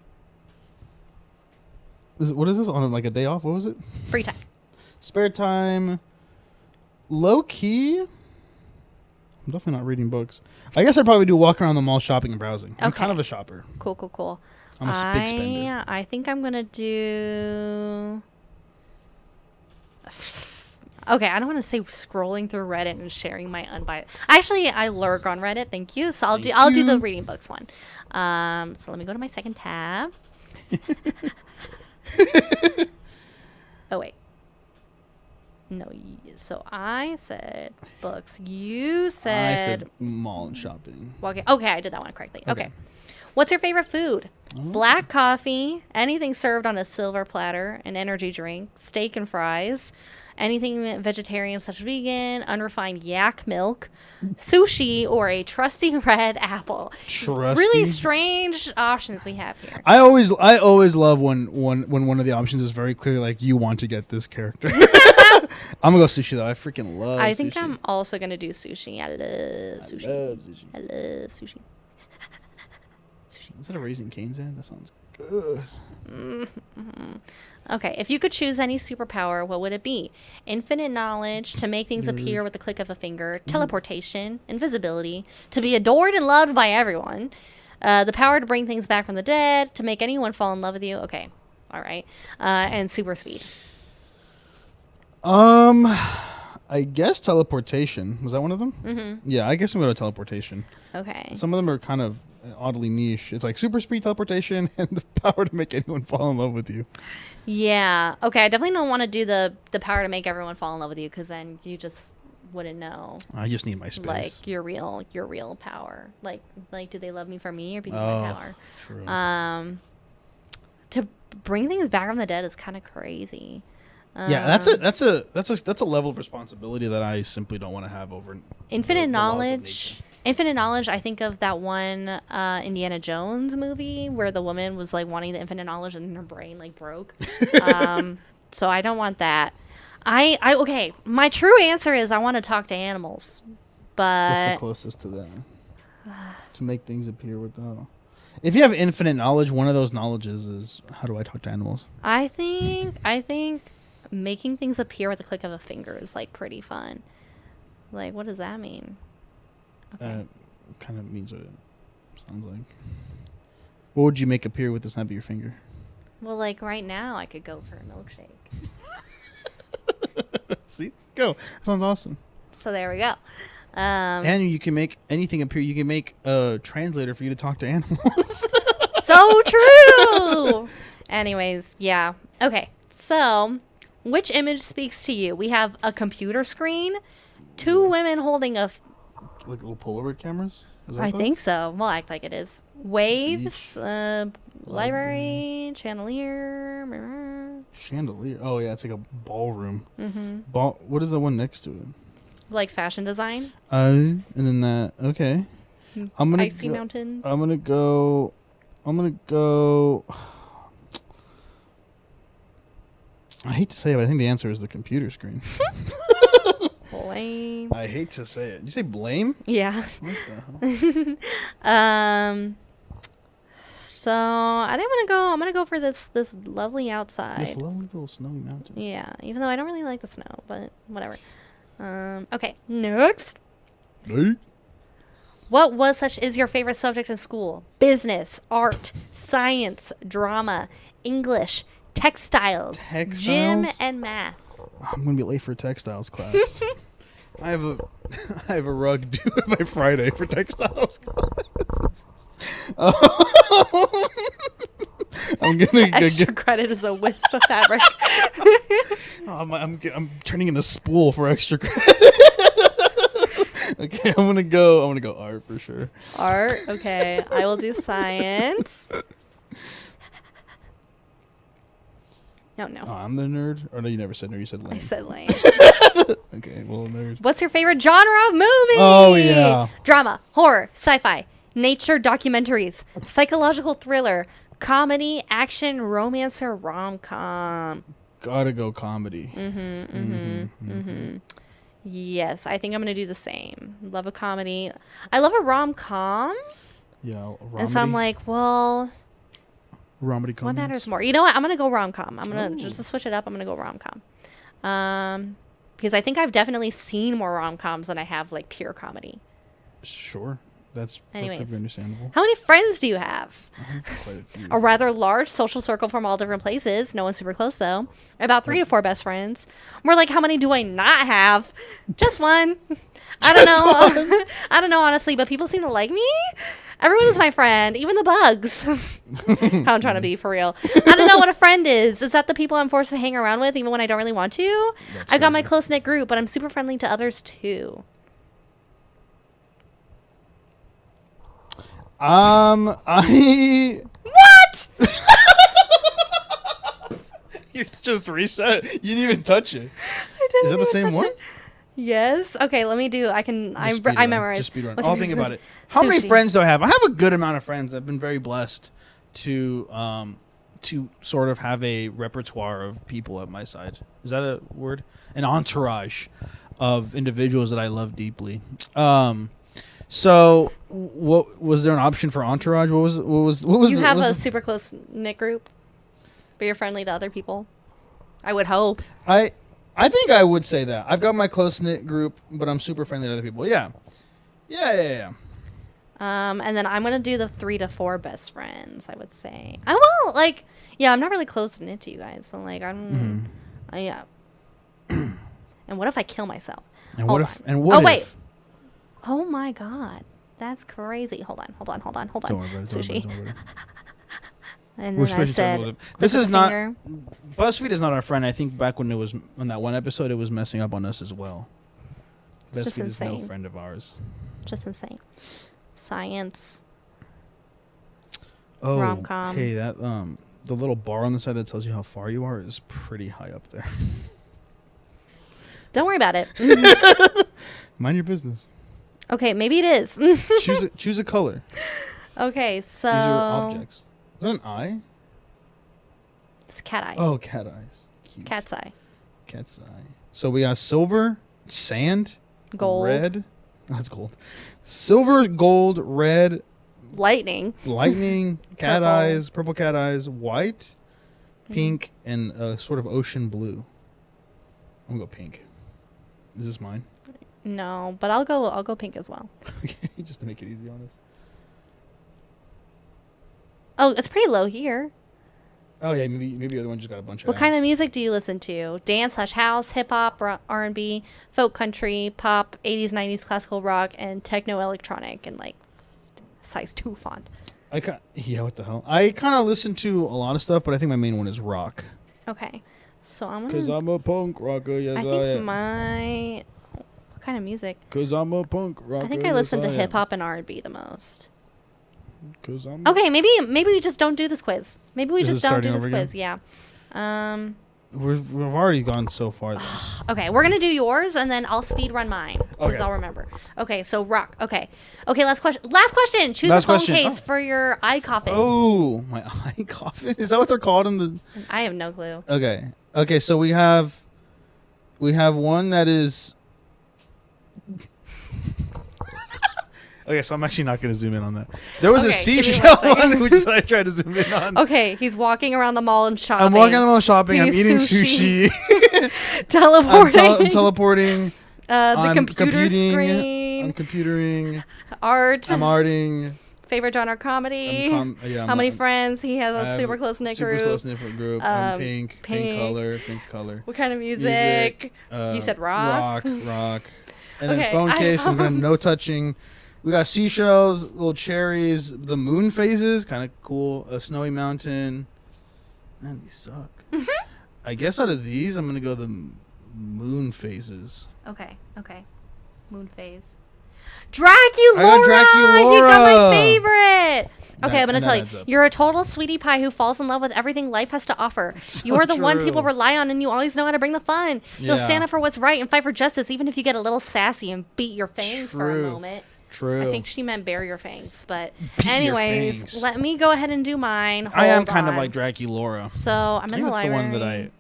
S1: What is this? On like a day off? What was it?
S2: Free time.
S1: Spare time. Low key... I'm definitely not reading books. I guess I'd probably do walking around the mall shopping and browsing. I'm kind of a shopper.
S2: Cool.
S1: I'm a big spender.
S2: I think I'm going to do... Okay, I don't want to say scrolling through Reddit and sharing my unbiased... Actually, I lurk on Reddit. Thank you. So I'll do the reading books one. So let me go to my second tab. Oh, wait. No, so I said books. You said...
S1: I said mall and shopping.
S2: Okay, I did that one correctly. Okay. What's your favorite food? Black coffee, anything served on a silver platter, an energy drink, steak and fries, anything vegetarian such as vegan, unrefined yak milk, sushi, or a trusty red apple. Really strange options we have here.
S1: I always love when one of the options is very clearly like, you want to get this character. I'm gonna go sushi though. I freaking love sushi.
S2: I think I'm also gonna do sushi. I love sushi. I love sushi.
S1: Is that a Raising Cane's ad? That sounds
S2: Okay, if you could choose any superpower, what would it be? Infinite knowledge, to make things appear with the click of a finger, teleportation, invisibility, to be adored and loved by everyone, the power to bring things back from the dead, to make anyone fall in love with you. Okay, all right, and super speed.
S1: I guess teleportation. Was that one of them?
S2: Mm-hmm.
S1: Yeah, I guess I'm going to teleportation.
S2: Okay.
S1: Some of them are kind of oddly niche. It's like super speed teleportation and the power to make anyone fall in love with you.
S2: Yeah. Okay, I definitely don't want to do the power to make everyone fall in love with you, because then you just wouldn't know.
S1: I just need my space.
S2: Like your real power. Like do they love me for me or because of my power?
S1: True.
S2: To bring things back from the dead is kind of crazy.
S1: Yeah, that's a level of responsibility that I simply don't want to have over
S2: infinite
S1: the
S2: knowledge. Infinite knowledge. I think of that one Indiana Jones movie where the woman was like wanting the infinite knowledge and her brain like broke. So I don't want that. I okay. My true answer is I want to talk to animals, but
S1: what's the closest to that? To make things appear without. If you have infinite knowledge, one of those knowledges is how do I talk to animals?
S2: I think making things appear with the click of a finger is like pretty fun. Like, what does that mean?
S1: Okay. Kind of means what it sounds like. What would you make appear with the snap of your finger?
S2: Well, like right now, I could go for a milkshake.
S1: See? Go. Sounds awesome.
S2: So there we go.
S1: And you can make anything appear. You can make a translator for you to talk to animals.
S2: So true! Anyways, yeah. Okay, so which image speaks to you? We have a computer screen, two women holding a...
S1: Like little Polaroid cameras?
S2: I think so. We'll act like it is. Waves, library, chandelier.
S1: Chandelier? Oh, yeah, it's like a ballroom.
S2: Mm-hmm.
S1: What is the one next to it?
S2: Like fashion design?
S1: And then that, okay. I'm gonna
S2: Icy mountains?
S1: I'm gonna go... I hate to say it, but I think the answer is the computer screen.
S2: Blame.
S1: I hate to say it. Did you say blame?
S2: Yeah.
S1: What the hell?
S2: So I think I'm gonna go for this lovely outside.
S1: This lovely little snowy mountain.
S2: Yeah, even though I don't really like the snow, but whatever. Okay, next.
S1: Hey.
S2: What is your favorite subject in school? Business, art, science, drama, English, textiles, gym, and math.
S1: I'm gonna be late for textiles class. I have a rug due by Friday for textiles class. I'm gonna
S2: extra credit is a wisp of fabric.
S1: I'm turning into spool for extra credit. Okay, I'm gonna go art for sure.
S2: Art, okay. I will do science. No.
S1: Oh, I'm the nerd? Or no, you never said nerd, you said lame.
S2: I said lame.
S1: Okay, well, nerd.
S2: What's your favorite genre of movie?
S1: Oh, yeah.
S2: Drama, horror, sci-fi, nature documentaries, psychological thriller, comedy, action, romance, or rom-com.
S1: Gotta go comedy.
S2: Yes, I think I'm going to do the same. Love a comedy. I love a rom-com.
S1: Yeah,
S2: and so I'm like, well...
S1: Romedy
S2: what matters more? You know what? I'm going to go rom-com. I'm going to, just to switch it up, I'm going to go rom-com. Because I think I've definitely seen more rom-coms than I have, like, pure comedy.
S1: Sure. That's
S2: anyways
S1: perfectly understandable.
S2: How many friends do you have?
S1: I have quite a few.
S2: A rather large social circle from all different places. No one's super close, though. About 3 to 4 best friends. More like, how many do I not have? Just one. I don't know. I don't know, honestly, but people seem to like me. Everyone is my friend, even the bugs. How I'm trying to be, for real. I don't know what a friend is. Is that the people I'm forced to hang around with even when I don't really want to? I've got my close-knit group, but I'm super friendly to others, too. What?
S1: You just reset it. You didn't even touch it. Is that the same one?
S2: Yes. Okay, let me do. I memorized.
S1: Just speed run. I'll think about it. How many friends do I have? I have a good amount of friends. I've been very blessed to sort of have a repertoire of people at my side. Is that a word? An entourage of individuals that I love deeply. So, what was there an option for entourage? What was
S2: You
S1: the,
S2: have
S1: what
S2: a
S1: was the-
S2: super close knit group, but you're friendly to other people. I would hope.
S1: I think I would say that. I've got my close knit group, but I'm super friendly to other people. Yeah.
S2: And then I'm gonna do the 3 to 4 best friends. I would say. I'm not really close knit to you guys, so like I don't. Yeah. And what if I kill myself?
S1: And
S2: Hold
S1: what if?
S2: on.
S1: And what if?
S2: Wait. Oh my god, that's crazy. Hold on.
S1: Don't worry about it.
S2: Sushi.
S1: Don't worry about it.
S2: And
S1: We're
S2: then I
S1: supposed to talk a
S2: said,
S1: little bit.
S2: click
S1: This
S2: with
S1: is
S2: the
S1: not.
S2: finger.
S1: BuzzFeed is not our friend. I think back when it was on that one episode, it was messing up on us as well.
S2: It's just
S1: BuzzFeed is no
S2: insane.
S1: friend of ours.
S2: Just insane. Science.
S1: Oh,
S2: Rom-com.
S1: hey, that the little bar on the side that tells you how far you are is pretty high up there.
S2: Don't worry about it.
S1: Mind your business.
S2: Okay, maybe it is.
S1: Choose a color.
S2: Okay, so
S1: These are objects. Is that an eye?
S2: it's cat eye.
S1: Oh, cat eyes. Cute.
S2: Cat's eye.
S1: Cat's eye. So we got silver, sand,
S2: Gold.
S1: red. Oh, that's gold. Silver, gold, red,
S2: Lightning.
S1: lightning, cat
S2: Purple.
S1: eyes, purple cat eyes, white, pink, and sort of ocean blue. I'm gonna go pink. Is this mine?
S2: No, but I'll go pink as well.
S1: Okay, just to make it easy on us.
S2: Oh, it's pretty low here.
S1: Oh yeah, maybe the other one just got a bunch of.
S2: What kind of
S1: ads.
S2: music do you listen to? Dance, house, hip hop, R&B, folk country, pop, 80s, 90s, classical rock, and techno electronic, and like size 2 font.
S1: Yeah, what the hell? I kind of listen to a lot of stuff, but I think my main one is rock.
S2: Okay, so I'm
S1: Cause
S2: gonna.
S1: I'm a punk rocker, yes
S2: I
S1: I
S2: think
S1: am.
S2: what kind of music?
S1: Cause I'm a punk rocker.
S2: I think I listen to hip hop and R&B the most.
S1: Cause I'm.
S2: Okay, maybe we just don't do this quiz. Maybe we
S1: Is
S2: just
S1: it
S2: don't do
S1: starting
S2: this
S1: over again?
S2: quiz. Yeah.
S1: We've already gone so far. Though.
S2: Okay, we're gonna do yours, and then I'll speed run mine because
S1: Okay.
S2: I'll remember. Okay, so rock. Okay. Last question. Choose
S1: Last
S2: a phone
S1: question.
S2: case
S1: Oh.
S2: for your eye coffin.
S1: Oh, my eye coffin. Is that what they're called in the?
S2: I have no clue.
S1: Okay. So we have one that is. Okay, so I'm actually not going to zoom in on that. There was a
S2: Okay, give me
S1: seashell
S2: 1 second.
S1: one, which is what I tried to zoom in on.
S2: Okay, he's walking around the mall and shopping.
S1: I'm walking on the mall shopping. I'm
S2: He's
S1: eating
S2: sushi.
S1: sushi.
S2: Teleporting.
S1: I'm teleporting.
S2: the
S1: I'm
S2: computer
S1: computing,
S2: screen.
S1: I'm computering.
S2: Art.
S1: I'm arting.
S2: Favorite genre comedy.
S1: Yeah,
S2: How many friends? He has a super close knit
S1: Super
S2: group.
S1: close knit group. I'm pink
S2: pink.
S1: color.
S2: What kind of music? You said rock.
S1: Rock. And then
S2: Okay,
S1: phone
S2: I
S1: case. I'm gonna
S2: found-
S1: no touching. We got seashells, little cherries, the moon phases, kind of cool. A snowy mountain. Man, these suck. I guess out of these, I'm gonna go the moon phases.
S2: Okay. Moon phase. Draculaura!
S1: I got Draculaura!
S2: You got my favorite! Okay,
S1: That-
S2: I'm gonna
S1: and
S2: tell
S1: that
S2: you.
S1: adds up.
S2: You're a total sweetie pie who falls in love with everything life has to offer. You are the one
S1: true.
S2: people rely on, and you always know how to bring the fun. You'll
S1: Yeah.
S2: stand up for what's right and fight for justice, even if you get a little sassy and beat your fangs for a
S1: True.
S2: moment.
S1: True.
S2: I think she meant bury your fangs, but
S1: Beat your
S2: anyways,
S1: fangs.
S2: let me go ahead and do mine.
S1: I am
S2: Hold
S1: kind of
S2: on.
S1: like Draculaura.
S2: So I'm
S1: I
S2: in
S1: think
S2: the
S1: that's the
S2: library.
S1: one that I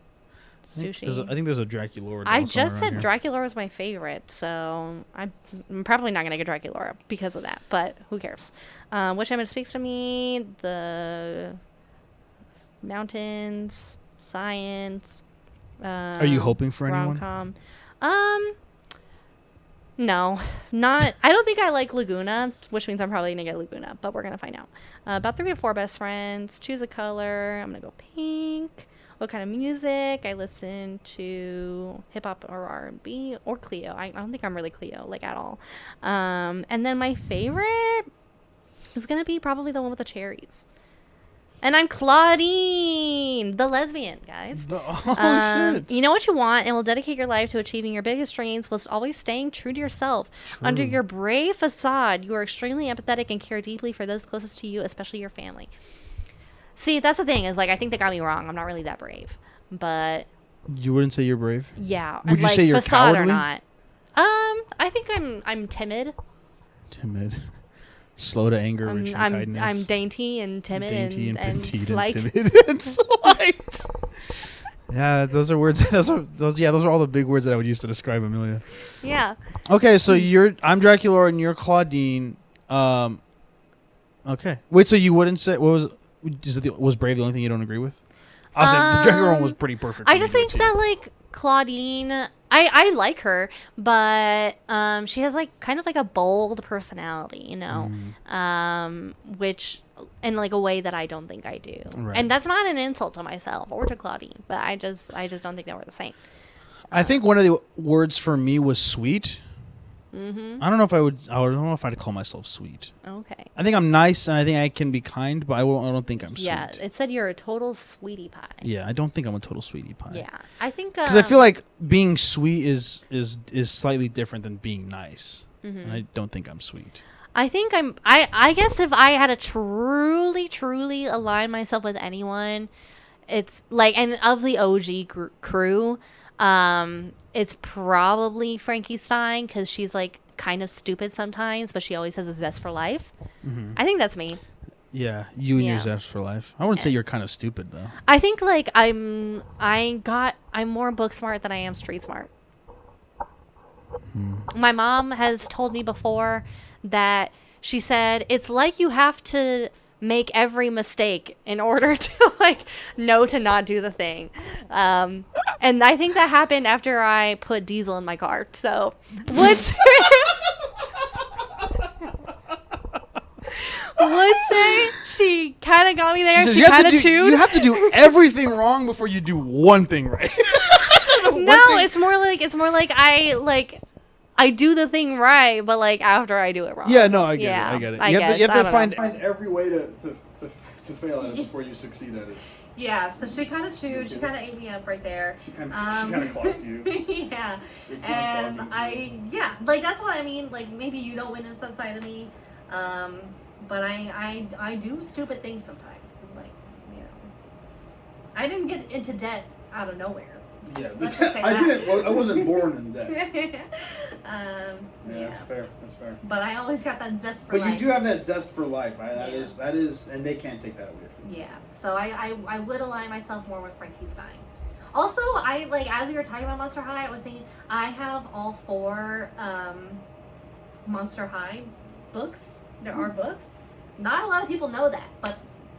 S2: Sushi.
S1: I think there's a Draculaura.
S2: I
S1: doll somewhere
S2: just
S1: around
S2: said
S1: here.
S2: Draculaura was my favorite, so I'm probably not gonna get Draculaura because of that. But who cares? Which image speaks to me? The mountains, science.
S1: Are you hoping for anyone?
S2: Rom-com. No, not. I don't think I like Laguna, which means I'm probably gonna get Laguna, but we're gonna find out. About 3 to 4 best friends. Choose a color. I'm gonna go pink. What kind of music? I listen to hip hop or R&B or Cleo. I don't think I'm really Cleo like at all. And then my favorite is gonna be probably the one with the cherries. And I'm Claudine, the lesbian, guys.
S1: Shit.
S2: You know what you want and will dedicate your life to achieving your biggest dreams whilst always staying true to yourself. Under your brave facade, you are extremely empathetic and care deeply for those closest to you, especially your family. See, that's the thing is, like, I think they got me wrong. I'm not really that brave. But,
S1: You wouldn't say you're brave?
S2: yeah.
S1: Would you
S2: like,
S1: say you're
S2: facade
S1: cowardly?
S2: or not. I think I'm timid.
S1: Timid. Slow to anger, rich in kindness.
S2: I'm dainty and timid
S1: Dainty and
S2: and
S1: petite
S2: slight.
S1: and timid and slight. Yeah, those are words. Those are all the big words that I would use to describe Amelia.
S2: Yeah.
S1: Okay, so I'm Dracula and you're Claudine. Okay. Wait, so you wouldn't say was Brave the only thing you don't agree with? Obviously, the Dracula one was pretty perfect.
S2: I just think that like Claudine, I like her, but she has like kind of like a bold personality, you know, which in like a way that I don't think I do,
S1: Right.
S2: and that's not an insult to myself or to Claudine, but I just don't think that we're the same.
S1: I think one of the words for me was sweet.
S2: Mm-hmm.
S1: I don't know if I'd call myself sweet.
S2: Okay.
S1: I think I'm nice and I think I can be kind, but I don't think I'm sweet.
S2: Yeah, it said you're a total sweetie pie.
S1: Yeah, I don't think I'm a total sweetie pie.
S2: Yeah, I think
S1: because I feel like being sweet is slightly different than being nice, and I don't think I'm sweet.
S2: I think I guess if I had to truly align myself with anyone, it's like, and of the OG crew, it's probably Frankie Stein, because she's like kind of stupid sometimes, but she always has a zest for life. I think that's me.
S1: Yeah, you and your zest for life. I wouldn't say you're kind of stupid though.
S2: I think like I'm more book smart than I am street smart. My mom has told me before that she said it's like you have to make every mistake in order to like know to not do the thing, and I think that happened after I put diesel in my car. So what's would say she kind of got me there. She kind of chewed.
S1: You have to do everything wrong before you do one thing right.
S2: It's more like I do the thing right, but like after I do it wrong.
S1: Yeah, no, I get it. You have to find
S3: every way to fail at it before you succeed at it.
S2: Yeah, so she kind of chewed. She kind of ate me up right there.
S3: She kind of clocked you.
S2: Yeah, and like that's what I mean. Like maybe you don't witness that side of me, but I do stupid things sometimes. Like, you know, I didn't get into debt out of nowhere.
S3: Yeah, I wasn't born in debt.
S2: Yeah,
S3: that's fair. That's fair.
S2: But I always got that zest for life.
S3: But you do have that zest for life. That is, and they can't take that away from you.
S2: Yeah. So I would align myself more with Frankie Stein. Also, I like, as we were talking about Monster High, I was thinking I have all 4 Monster High books. There are books. Not a lot of people know that, but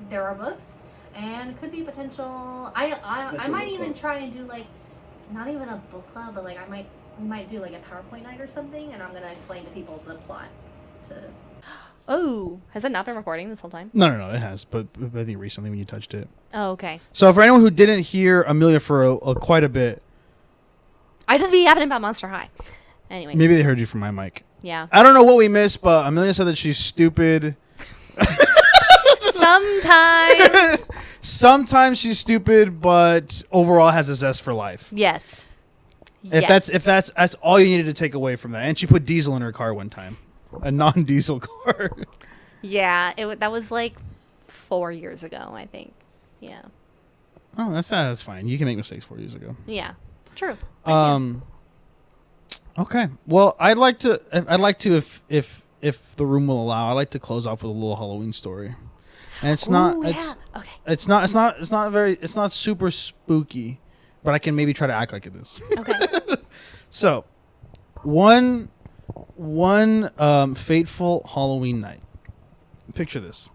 S2: there are books, and could be potential. I might even try and do like, not even a book club, but like we might do like a PowerPoint night or something, and I'm gonna explain to people the plot. Oh, has it not been recording this whole time?
S1: No, it has, but I think recently when you touched it.
S2: Oh, okay.
S1: So for anyone who didn't hear Amelia for quite a bit,
S2: I just be yapping about Monster High. Anyway.
S1: Maybe they heard you from my mic.
S2: Yeah.
S1: I don't know what we missed, but Amelia said that she's stupid.
S2: Sometimes.
S1: Sometimes she's stupid, but overall has a zest for life.
S2: Yes.
S1: If that's all you needed to take away from that. And she put diesel in her car one time. A non-diesel car.
S2: Yeah, that was like 4 years ago, I think. Yeah.
S1: Oh, that's fine. You can make mistakes 4 years ago.
S2: Yeah. True.
S1: Okay. Well, I'd like to if the room will allow, I'd like to close off with a little Halloween story. And it's not super spooky, but I can maybe try to act like it is.
S2: Okay.
S1: So, one fateful Halloween night. Picture this.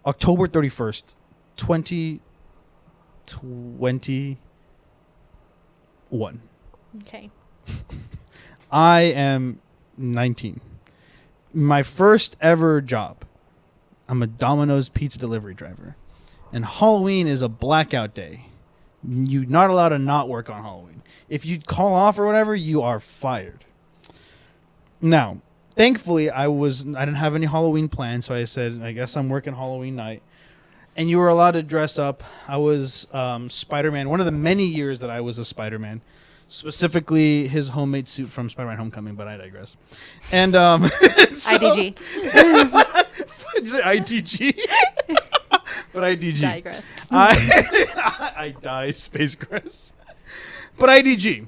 S1: October 31st, 2021.
S2: Okay.
S1: I am 19. My first ever job. I'm a Domino's pizza delivery driver. And Halloween is a blackout day. You're not allowed to not work on Halloween. If you call off or whatever, you are fired. Now, thankfully, I didn't have any Halloween plans, so I said, I guess I'm working Halloween night. And you were allowed to dress up. I was Spider-Man, one of the many years that I was a Spider-Man. Specifically, his homemade suit from Spider-Man Homecoming, but I digress. And
S2: IDG.
S1: Did you say ITG? But IDG.
S2: Digress.
S1: I die, Space Grass. But IDG.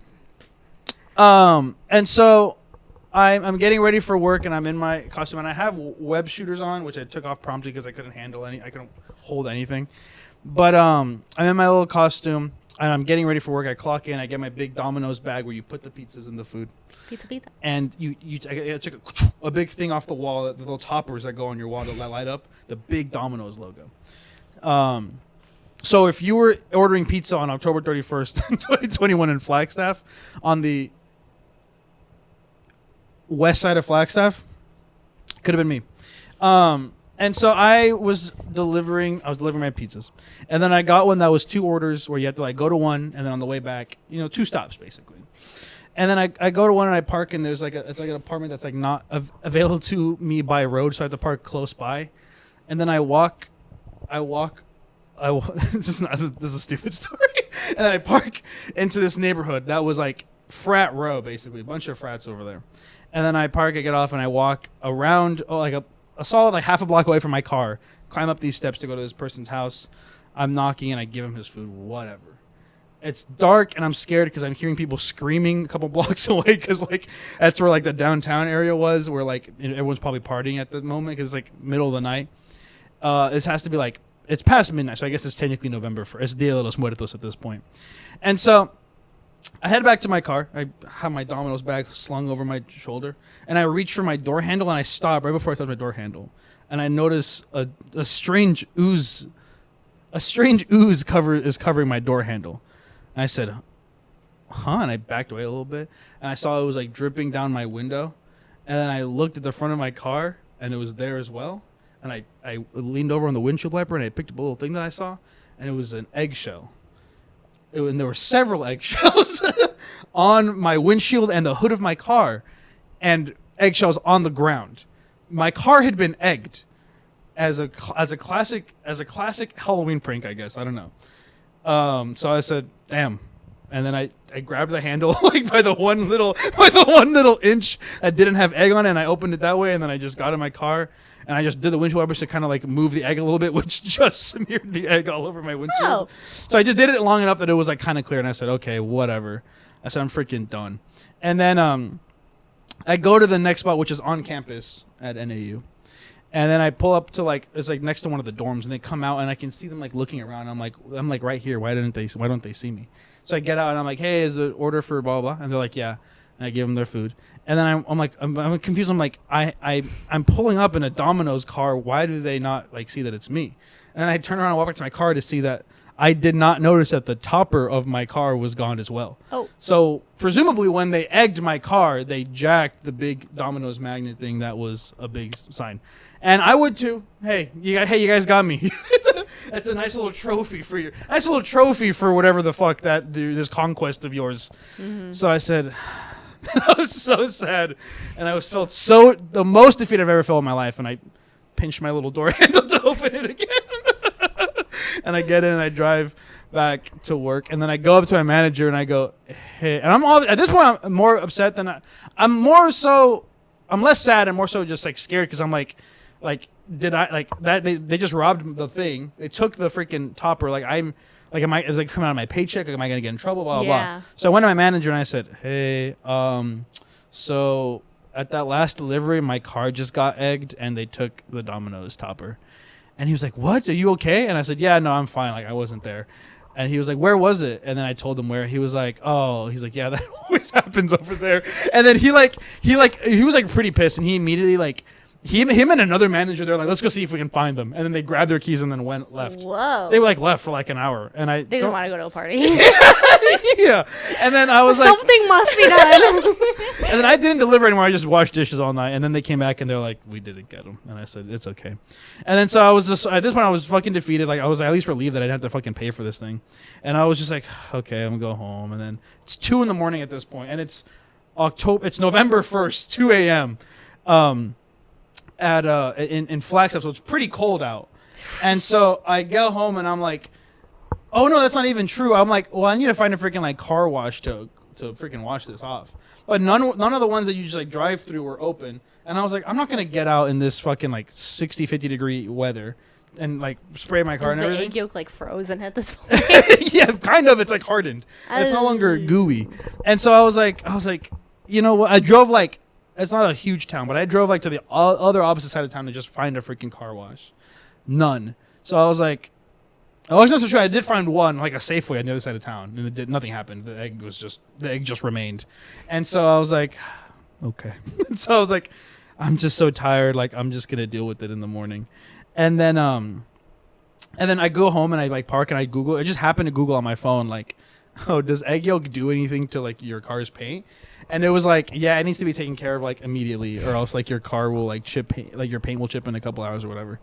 S1: And so I'm getting ready for work, and I'm in my costume, and I have web shooters on, which I took off promptly because I couldn't hold anything. But I'm in my little costume. and I'm getting ready for work. I clock in. I get my big Domino's bag where you put the pizzas and the food.
S2: Pizza.
S1: And I took a big thing off the wall, the little toppers that go on your wall that light up, the big Domino's logo. So if you were ordering pizza on October 31st, 2021 in Flagstaff, on the west side of Flagstaff, could have been me. And so I was delivering my pizzas. And then I got one that was 2 orders where you have to like go to one and then on the way back, 2 stops basically. And then I go to one and I park, and there's it's like an apartment that's like not available to me by road, so I have to park close by. And then I walk. This is a stupid story. And then I park into this neighborhood that was like frat row, basically a bunch of frats over there. And then I park, I get off, and I walk around a solid like half a block away from my car, climb up these steps to go to this person's house. I'm knocking and I give him his food, whatever. It's dark and I'm scared because I'm hearing people screaming a couple blocks away because like that's where like the downtown area was, where like everyone's probably partying at the moment because it's like middle of the night. This has to be like, it's past midnight, so I guess it's technically November 1st. It's Dia de los Muertos at this point. And so I head back to my car. I have my Domino's bag slung over my shoulder, and I reach for my door handle, and I stop right before I touch my door handle, and I notice a strange ooze. A strange ooze is covering my door handle. And I said, huh? And I backed away a little bit, and I saw it was like dripping down my window. And then I looked at the front of my car, and it was there as well. And I leaned over on the windshield wiper, and I picked up a little thing that I saw, and it was an eggshell. And there were several eggshells on my windshield and the hood of my car, and eggshells on the ground. My car had been egged as a classic Halloween prank, I guess. I don't know. So I said, damn. And then I grabbed the handle like by the one little inch that didn't have egg on it, and I opened it that way, and then I just got in my car and I just did the windshield wipers to kind of like move the egg a little bit, which just smeared the egg all over my windshield.
S2: Oh.
S1: So I just did it long enough that it was like kind of clear, and I said, okay, whatever. I said, I'm freaking done. And then I go to the next spot, which is on campus at NAU. And then I pull up to like, it's like next to one of the dorms, and they come out and I can see them like looking around. I'm like right here. Why don't they see me? So I get out and I'm like, hey, is the order for blah, blah, blah? And they're like, yeah. And I give them their food. And then I'm confused. I'm like, I'm pulling up in a Domino's car. Why do they not like see that it's me? And then I turn around and walk back to my car to see that I did not notice that the topper of my car was gone as well. Oh. So presumably when they egged my car, they jacked the big Domino's magnet thing that was a big sign. And I would too. Hey, you guys got me. That's a nice little trophy for whatever the fuck this conquest of yours. Mm-hmm. So I said, I was so sad, and I felt the most defeated I've ever felt in my life. And I pinched my little door handle to open it again. And I get in and I drive back to work, and then I go up to my manager and I go, hey, and at this point I'm more upset than I'm less sad and more so just like scared because I'm like did I like that they just robbed the thing. They took the freaking topper. Is it coming out of my paycheck? Like, am I gonna get in trouble? Blah blah blah. So I went to my manager and I said, hey, so at that last delivery my car just got egged and they took the Domino's topper. And he was like, what? Are you okay? And I said, yeah, no, I'm fine. Like, I wasn't there. And he was like, where was it? And then I told him where. He was like, yeah, that always happens over there. And then he was like pretty pissed, and he immediately like him and another manager, they're like, let's go see if we can find them. And then they grabbed their keys and then left. Whoa. They were like left for like an hour. And they
S2: didn't want to go to a party.
S1: Yeah. And then I was
S2: something must be done.
S1: And then I didn't deliver anymore. I just washed dishes all night. And then they came back and they're like, we didn't get them. And I said, it's okay. And then so I was just, at this point I was fucking defeated. Like I was at least relieved that I didn't have to fucking pay for this thing. And I was just like, okay, I'm gonna go home. And then it's 2 a.m. at this point, and it's November 1st, 2 a.m. In Flagstaff, so it's pretty cold out. And so I go home and I'm like, oh no, that's not even true. I'm like, well, I need to find a freaking like car wash to freaking wash this off. But none of the ones that you just like drive through were open. And I was like, I'm not gonna get out in this fucking like 60, 50 degree weather and like spray my car and everything.
S2: Is the egg yolk like frozen at this point?
S1: Yeah, kind of. It's like hardened. It's no longer gooey. And so I was like, you know what? I drove like, it's not a huge town, but I drove like to the other opposite side of town to just find a freaking car wash. None. So I was like, Oh, that's not true. I did find one, like a Safeway on the other side of town, and nothing happened. The egg just remained, and so I was like, okay. So I was like, I'm just so tired. Like I'm just gonna deal with it in the morning, and then I go home and I like park and I Google. I just happened to Google on my phone like, oh, does egg yolk do anything to like your car's paint? And it was like, yeah, it needs to be taken care of like immediately, or else like your car will like chip paint, like your paint will chip in a couple hours or whatever.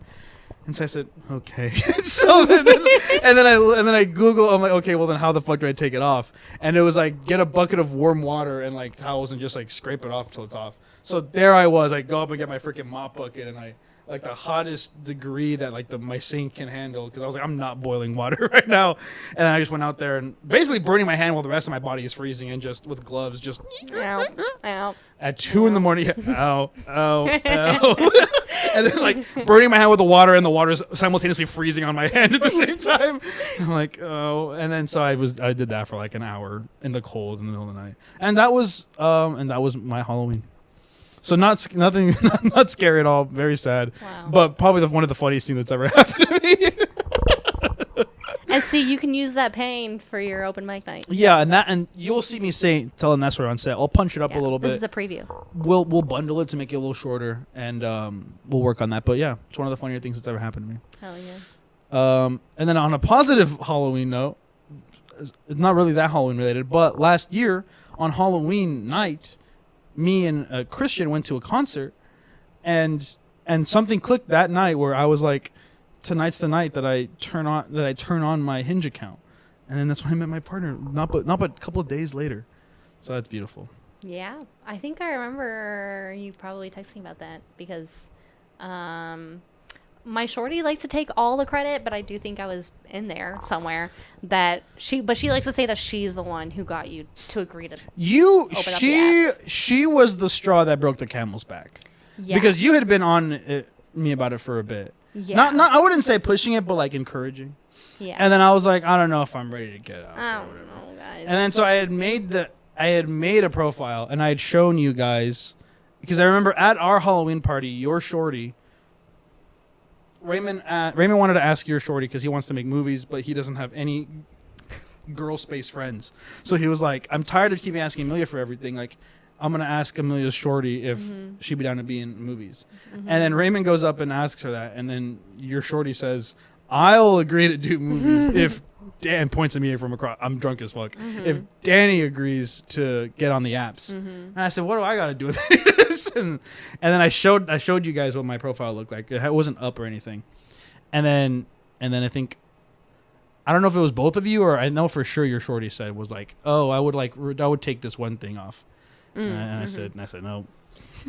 S1: And so I said, okay. So then I Google. I'm like, okay, well then how the fuck do I take it off? And it was like, get a bucket of warm water and like towels and just like scrape it off till it's off. So there I was. I go up and get my freaking mop bucket and I like the hottest degree that like my sink can handle, because I was like, I'm not boiling water right now. And then I just went out there and basically burning my hand while the rest of my body is freezing, and just with gloves, just
S2: Ow. Ow.
S1: at 2 a.m. Ow, ow, ow. And then like burning my hand with the water, and the water's simultaneously freezing on my hand at the same time. I'm like, oh. And then so I did that for like an hour in the cold in the middle of the night. And that was my Halloween. So not scary at all. Very sad.
S2: Wow.
S1: But probably one of the funniest things that's ever happened to me.
S2: And see, you can use that pain for your open mic night.
S1: Yeah, and you'll see me telling that story on set. I'll punch it up a little bit.
S2: This is a preview.
S1: We'll bundle it to make it a little shorter, and we'll work on that. But yeah, it's one of the funnier things that's ever happened to me.
S2: Hell yeah.
S1: And then on a positive Halloween note, it's not really that Halloween related, but last year on Halloween night, me and Christian went to a concert, and something clicked that night where I was like, tonight's the night that I turn on my Hinge account, and then that's when I met my partner. Not but a couple of days later, so that's beautiful.
S2: Yeah, I think I remember you probably texting about that, because my shorty likes to take all the credit, but I do think I was in there somewhere that she likes to say that she's the one who got you to agree to open up the apps.
S1: She was the straw that broke the camel's back.
S2: Yeah.
S1: Because you had been on me about it for a bit.
S2: Yeah.
S1: Not I wouldn't say pushing it, but like encouraging.
S2: Yeah.
S1: And then I was like, I don't know if I'm ready to get out.
S2: I don't know, guys.
S1: And then so I had made a profile, and I had shown you guys, because I remember at our Halloween party, your shorty, Raymond wanted to ask your shorty, because he wants to make movies, but he doesn't have any girl space friends. So he was like, I'm tired of keeping asking Amelia for everything. Like, I'm going to ask Amelia's shorty if she'd be down to be in movies. And then Raymond goes up and asks her that. And then your shorty says, I'll agree to do movies if Dan points at me from across. I'm drunk as fuck. If Danny agrees to get on the apps. And I said, what do I got to do with this? And then I showed you guys what my profile looked like. It wasn't up or anything. And then I think, I don't know if it was both of you, or I know for sure your shorty said was like, oh, I would take this one thing off. And I said no.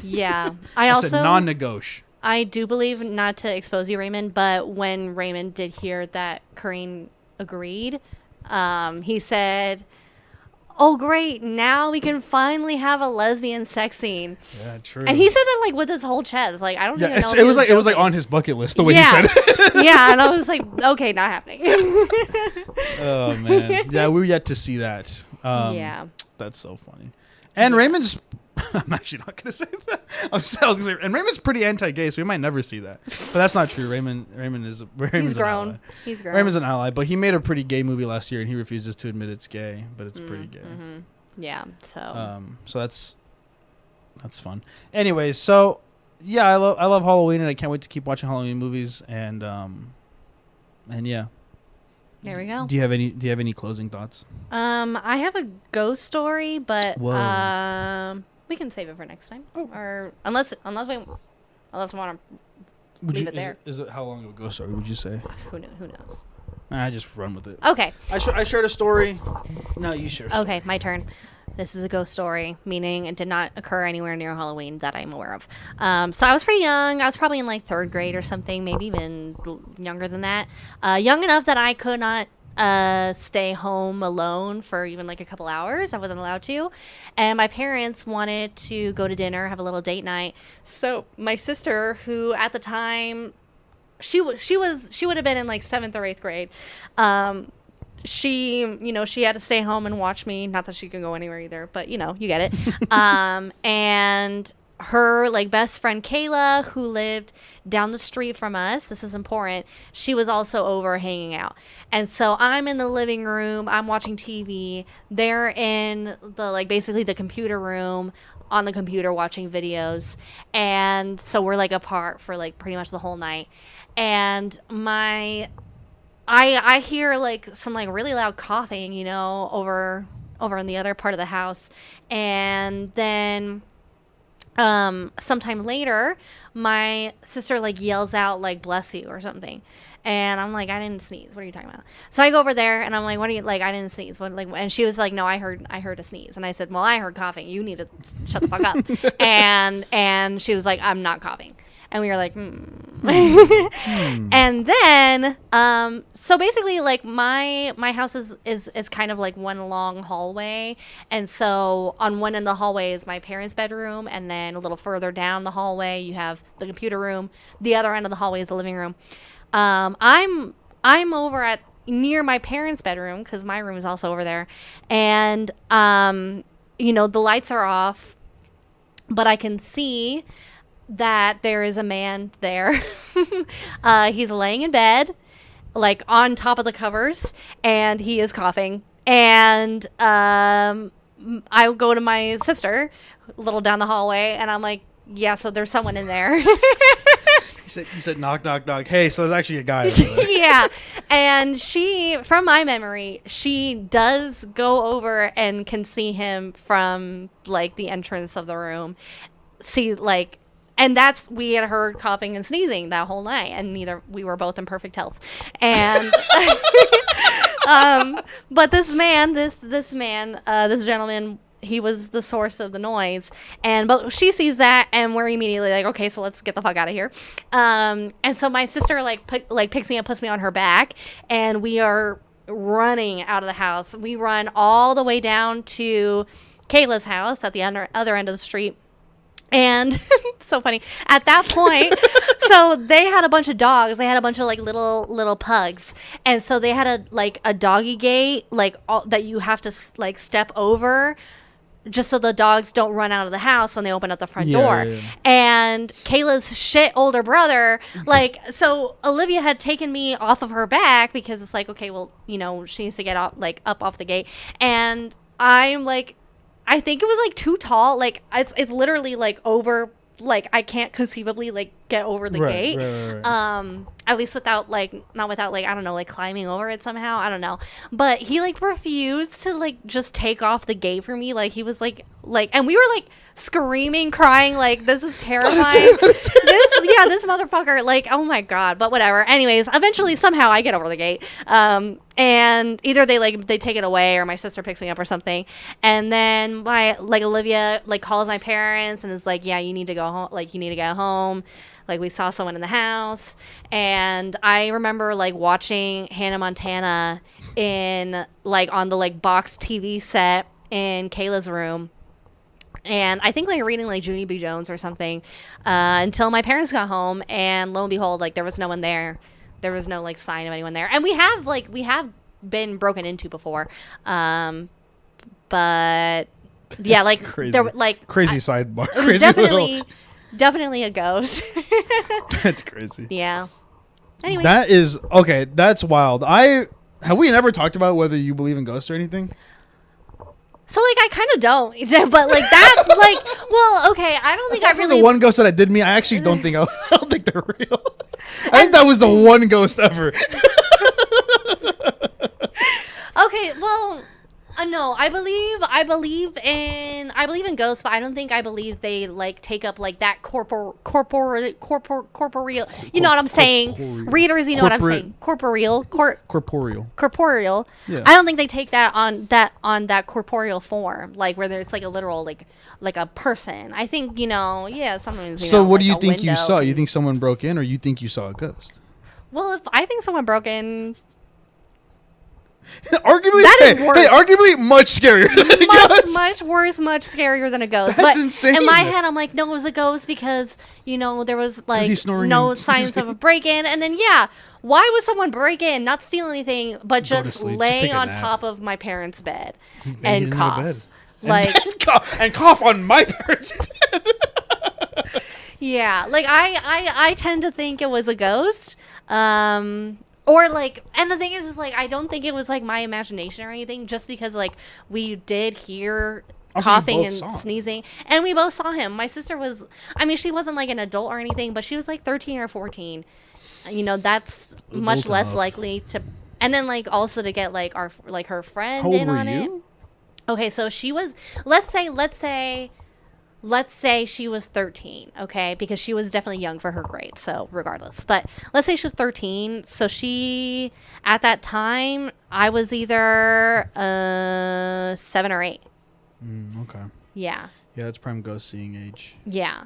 S2: Yeah. I also
S1: said non-negotiable.
S2: I do believe, not to expose you, Raymond, but when Raymond did hear that Corrine agreed, he said, oh great, now we can finally have a lesbian sex scene.
S1: Yeah, true.
S2: And he said that like with his whole chest. Like, I don't even know.
S1: It was like on his bucket list the way he said it.
S2: Yeah, and I was like, okay, not happening.
S1: Oh man. Yeah, we're yet to see that.
S2: Yeah.
S1: That's so funny. And Raymond's I'm actually not going to say that. I was going to say, and Raymond's pretty anti-gay, so we might never see that. But that's not true. Raymond's
S2: He's grown.
S1: An ally.
S2: He's grown.
S1: Raymond's an ally, but he made a pretty gay movie last year, and he refuses to admit it's gay, but it's pretty gay.
S2: Yeah. So.
S1: So that's fun. Anyways, so yeah, I love Halloween, and I can't wait to keep watching Halloween movies, and yeah.
S2: There we go.
S1: Do you have any closing thoughts?
S2: I have a ghost story, but
S1: Whoa.
S2: we can save it for next time. Oh. Or unless we want to leave it there.
S1: Is it how long of a ghost story would you say?
S2: Who knows?
S1: I just run with it.
S2: Okay.
S1: I shared a story. No, you share a story.
S2: Okay, my turn. This is a ghost story, meaning it did not occur anywhere near Halloween that I'm aware of. So I was pretty young. I was probably in like 3rd grade or something, maybe even younger than that. Young enough that I could not stay home alone for even like a couple hours. I wasn't allowed to. And my parents wanted to go to dinner, have a little date night. So my sister, who at the time, she would have been in like 7th or 8th grade. She had to stay home and watch me. Not that she could go anywhere either, but you get it. And her like best friend Kayla, who lived down the street from us, this is important, she was also over hanging out. And so I'm in the living room, I'm watching TV, they're in the like basically the computer room on the computer watching videos. And so we're like apart for like pretty much the whole night. And I hear like some like really loud coughing, you know, over in the other part of the house. And then sometime later, my sister like yells out like "bless you" or something, and I'm like, I didn't sneeze. What are you talking about? So I go over there and I'm like, what are you like? I didn't sneeze. What like? And she was like, no, I heard a sneeze. And I said, well, I heard coughing. You need to shut the fuck up. and she was like, I'm not coughing. And we were like, And then, so basically, like my house is kind of like one long hallway, and so on one end of the hallway is my parents' bedroom, and then a little further down the hallway you have the computer room. The other end of the hallway is the living room. I'm over at near my parents' bedroom because my room is also over there, and you know, the lights are off, but I can see that there is a man there. He's laying in bed, like on top of the covers, and he is coughing. And I go to my sister, a little down the hallway, and I'm like, yeah, so there's someone in there.
S1: You said knock, knock, knock. Hey, so there's actually a guy over there.
S2: Yeah. And she, from my memory, she does go over and can see him from like the entrance of the room. See, like, and we had heard coughing and sneezing that whole night, and we were both in perfect health. And, but this gentleman, he was the source of the noise. But she sees that, and we're immediately like, okay, so let's get the fuck out of here. And so my sister picks me up, puts me on her back, and we are running out of the house. We run all the way down to Kayla's house at the other end of the street. And so funny at that point. So they had a bunch of dogs. They had a bunch of like little pugs, and so they had a doggy gate that you have to like step over, just so the dogs don't run out of the house when they open up the front door. Yeah. And Kayla's shit older brother, so Olivia had taken me off of her back because it's like, okay, well, you know, she needs to get up off the gate, and I'm like, I think it was like too tall. Like it's literally like over. Like I can't conceivably like get over the gate. Right. At least not without I don't know, like climbing over it somehow. I don't know. But he like refused to like just take off the gate for me. Like he was like, and we were like screaming, crying, like this is terrifying. This motherfucker, like, oh my God. But whatever. Anyways, eventually somehow I get over the gate. And either they take it away or my sister picks me up or something. And then Olivia calls my parents and is like, yeah, you need to go home. Like you need to go home. Like we saw someone in the house. And I remember watching Hannah Montana on the box TV set in Kayla's room. And I think reading Junie B. Jones or something until my parents got home, and lo and behold, there was no one there. There was no sign of anyone there. And we have been broken into before, but yeah,
S1: crazy.
S2: There
S1: crazy sidebar.
S2: It was definitely a ghost.
S1: That's crazy.
S2: Yeah. Anyway,
S1: that is okay. That's wild. Have we never talked about whether you believe in ghosts or anything?
S2: So I kind of don't, but that well, okay, I don't think I really.
S1: The one ghost that I did meet, I actually don't think I don't think they're real. I think that was the one ghost ever.
S2: Okay, well, no, I believe in ghosts, but I don't think I believe they take up that corporeal. You know what I'm saying?
S1: Corporeal.
S2: Readers, you know what I'm saying? Corporeal.
S1: Corporeal. Yeah.
S2: I don't think they take that on that corporeal form, where it's a literal like a person. I think sometimes.
S1: So what do you think you saw? You think someone broke in, or you think you saw a ghost?
S2: Well, if I think someone broke in.
S1: Arguably,
S2: that is worse.
S1: Hey, arguably much scarier than a ghost.
S2: Much worse, much scarier than a ghost.
S1: That's
S2: but
S1: insane.
S2: In my head, I'm like, no, it was a ghost because, there was no signs of a break-in. And then, why would someone break in, not steal anything, but just lay on top of my parents' bed and cough?
S1: And cough on my parents' bed.
S2: Yeah, like I tend to think it was a ghost. Or like, and the thing is like I don't think it was like my imagination or anything, just because like we did hear coughing and sneezing, and we both saw him. My sister was, I mean, she wasn't like an adult or anything, but she was like 13 or 14. You know, that's much less likely to. And then like also to get like her friend in on it. Okay, so she was, let's say she was 13, okay? Because she was definitely young for her grade, so regardless. But let's say she was 13. So she, at that time, I was either 7 or 8.
S1: Okay.
S2: Yeah.
S1: Yeah, that's prime ghost seeing age.
S2: Yeah.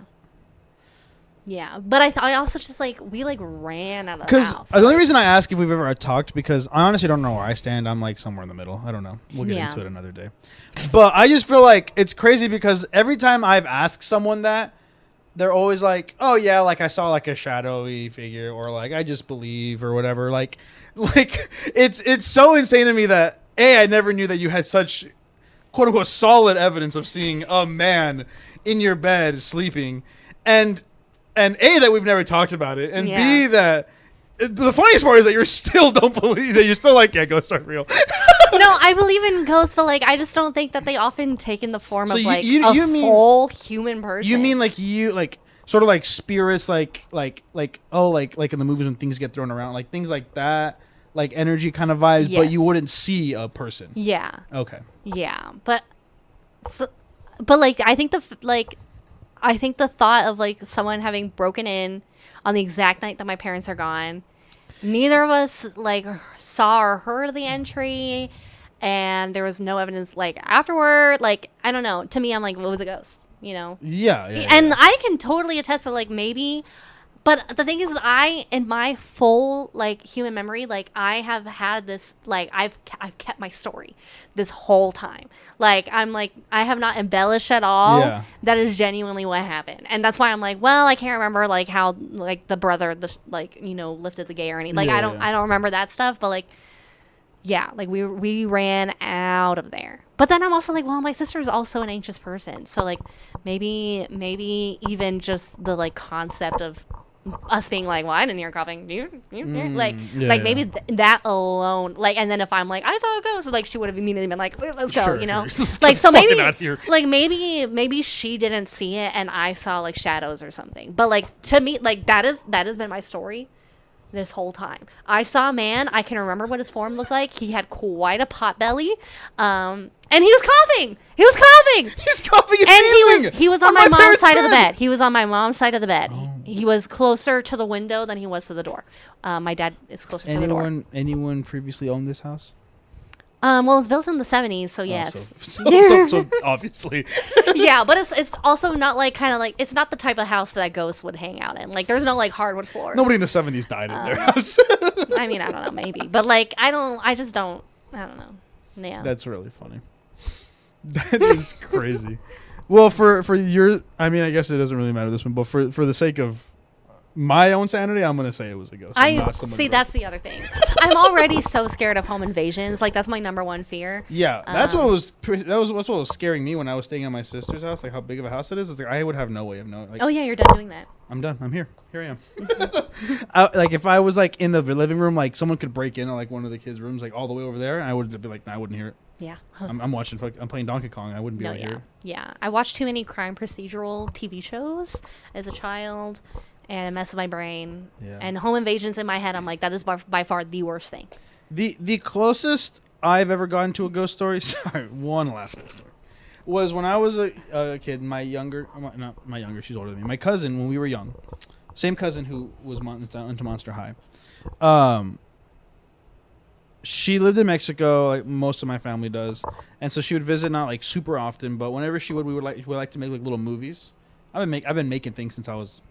S2: Yeah, but I also just like we like ran out of the house.
S1: Because the only reason I ask if we've ever talked, because I honestly don't know where I stand. I'm like somewhere in the middle. I don't know. We'll get into it another day. But I just feel like it's crazy because every time I've asked someone that, they're always like, "Oh yeah, like I saw like a shadowy figure," or like I just believe or whatever. Like it's so insane to me that I never knew that you had such quote unquote solid evidence of seeing a man in your bed sleeping, and A, that we've never talked about it, and B, that the funniest part is that you still don't believe that you're still like, yeah, ghosts are real.
S2: No, I believe in ghosts, but like I just don't think that they often take in the form of like a full human person.
S1: You mean like sort of like spirits, like in the movies when things get thrown around, like things like that, like energy kind of vibes, but you wouldn't see a person.
S2: Yeah.
S1: Okay.
S2: Yeah, but like I think the thought of like someone having broken in on the exact night that my parents are gone, neither of us like saw or heard the entry, and there was no evidence like afterward. Like I don't know. To me, I'm like, what was a ghost? You know?
S1: Yeah.
S2: And I can totally attest to like maybe. But the thing is, in my full like human memory, like I have had this, like I've kept my story this whole time. Like I have not embellished at all.
S1: Yeah.
S2: That is genuinely what happened, and that's why I'm like, well, I can't remember like how like the brother lifted the gate or anything. Like I don't remember that stuff, but like yeah, like we ran out of there. But then I'm also like, well, my sister is also an anxious person, so like maybe even just the like concept of us being like, well, I didn't hear coughing. Maybe that alone, like, and then if I'm like, I saw a ghost, like, she would have immediately been like, let's go, you know, like, so maybe she didn't see it and I saw like shadows or something. But like to me, like that has been my story this whole time. I saw a man. I can remember what his form looked like. He had quite a pot belly, and he was coughing. He's coughing
S1: and
S2: he was on my mom's side of the bed. He was on my mom's side of the bed. Oh. He was closer to the window than he was to the door. My dad is closer to the door.
S1: Anyone previously owned this house?
S2: Well, it was built in the 70s, so yes.
S1: So obviously.
S2: Yeah, but it's also not like kind of like, it's not the type of house that ghosts would hang out in. Like there's no like hardwood floors.
S1: Nobody in the 70s died in their house.
S2: I mean, I don't know, maybe, but like I don't know. Yeah.
S1: That's really funny. That is crazy. Well, for your, I mean, I guess it doesn't really matter this one, but for the sake of my own sanity, I'm gonna say it was a ghost.
S2: That's the other thing. I'm already so scared of home invasions. Like that's my number one fear.
S1: Yeah, that's what was scaring me when I was staying at my sister's house. Like how big of a house it is. It's like I would have no way of knowing. Like,
S2: oh yeah, you're done doing that.
S1: I'm done. I'm here. Here I am. Like if I was like in the living room, like someone could break into like one of the kids' rooms, like all the way over there, and I would be like, nah, I wouldn't hear it.
S2: Yeah.
S1: I'm watching. I'm playing Donkey Kong. I wouldn't be able to hear it.
S2: Yeah. I watched too many crime procedural TV shows as a child. And it messed with my brain. Yeah. And home invasions in my head, I'm like, that is by far the worst thing.
S1: The closest I've ever gotten to a ghost story, sorry, one last story, was when I was a kid. Not my younger, she's older than me. My cousin, when we were young, same cousin who was into Monster High. She lived in Mexico, like most of my family does, and so she would visit not like super often, but whenever she would, we would like to make like little movies. I've been making things since I was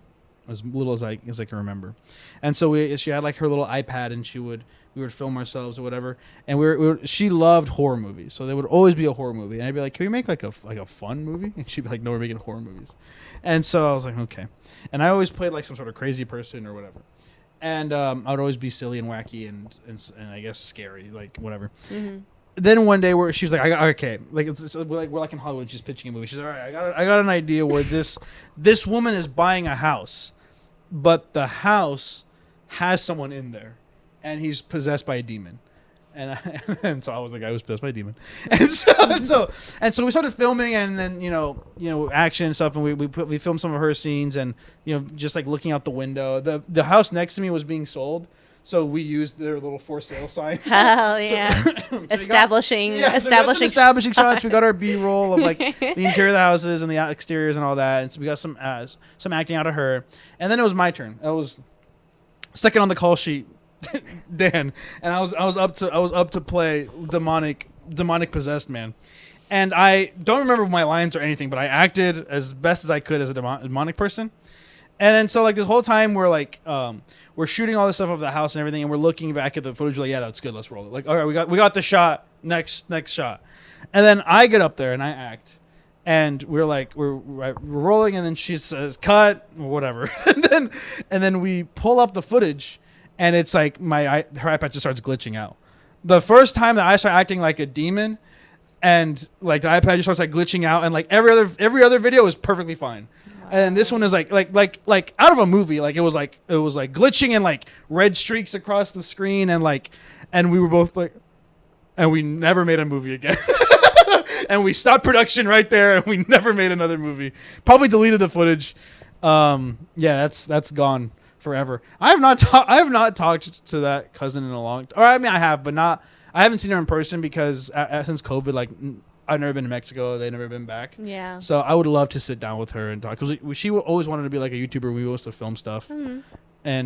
S1: as little as I can remember, and so she had like her little iPad, and we would film ourselves or whatever, and she loved horror movies, so there would always be a horror movie, and I'd be like, can we make like a fun movie? And she'd be like, no, we're making horror movies, and so I was like, okay, and I always played like some sort of crazy person or whatever, and I would always be silly and wacky and I guess scary, like whatever. Mm-hmm. then one day where she was like, okay, like we're like in Hollywood, and she's pitching a movie. She's like, all right, I got an idea where this woman is buying a house, but the house has someone in there, and he's possessed by a demon. And so I was the guy who was possessed by a demon, and so we started filming, and then action and stuff, and we filmed some of her scenes, and just like looking out the window. The house next to me was being sold, so we used their little for sale sign.
S2: Hell yeah! So establishing
S1: shots. We got our B-roll of like the interior of the houses and the exteriors and all that, and so we got some acting out of her, and then it was my turn. I was second on the call sheet. Dan, and I was up to play demonic possessed man, and I don't remember my lines or anything, but I acted as best as I could as a demonic person. And then so like this whole time we're shooting all this stuff of the house and everything, and we're looking back at the footage. We're like, yeah, that's good, let's roll it. Like, all right, we got the shot. Next shot. And then I get up there and I act, and we're rolling, and then she says cut or whatever, and then we pull up the footage. And it's like her iPad just starts glitching out. The first time that I start acting like a demon, and like the iPad just starts like glitching out, and like every other video is perfectly fine. Wow. And this one is like out of a movie. Like it was like glitching and like red streaks across the screen, and we were both like, and we never made a movie again. And we stopped production right there, and we never made another movie. Probably deleted the footage. That's gone forever. I have not talked to that cousin in a long time. Or I mean, I have, but not. I haven't seen her in person because since COVID, like I've never been to Mexico. They've never been back.
S2: Yeah. So
S1: I would love to sit down with her and talk, because she always wanted to be like a YouTuber. We used to film stuff, and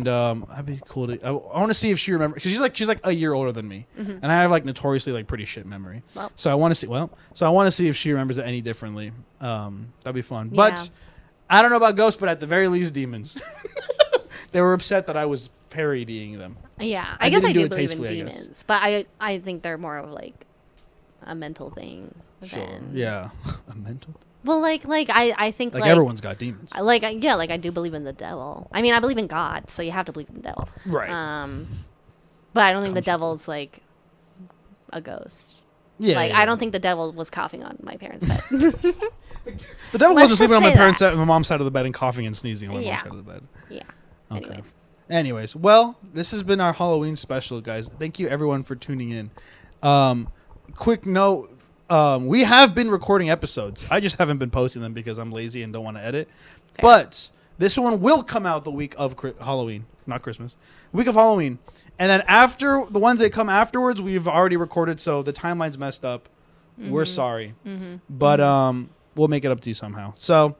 S1: that'd be cool to. I want to see if she remembers, because she's like a year older than me, and I have like notoriously like pretty shit memory. Well. So I want to see if she remembers it any differently. That'd be fun. Yeah. But I don't know about ghosts, but at the very least, demons. They were upset that I was parodying them. Yeah,
S2: I guess I do believe in demons, but I think they're more of like a mental thing.
S1: Sure. Yeah, a mental thing.
S2: Well, like I think like
S1: everyone's got demons.
S2: I do believe in the devil. I mean, I believe in God, so you have to believe in the devil.
S1: Right.
S2: But I don't think the devil's like a ghost. Yeah. Like I don't think the devil was coughing on my parents' bed.
S1: The devil wasn't sleeping on my mom's side of the bed and coughing and sneezing on my mom's side of the bed.
S2: Yeah.
S1: Okay. Anyways, well, this has been our Halloween special, guys. Thank you everyone for tuning in. Quick note, we have been recording episodes. I just haven't been posting them because I'm lazy and don't want to edit. Fair. But this one will come out the week of Halloween, not Christmas. Week of Halloween. And then after the ones that come afterwards, we've already recorded, so the timeline's messed up. We're sorry. But we'll make it up to you somehow. So,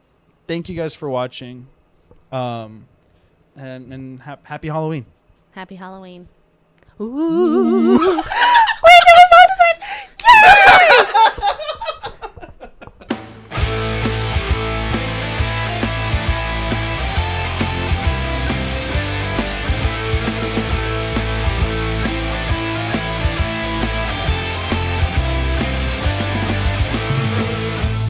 S1: thank you guys for watching. And happy Halloween.
S2: Happy Halloween. Ooh.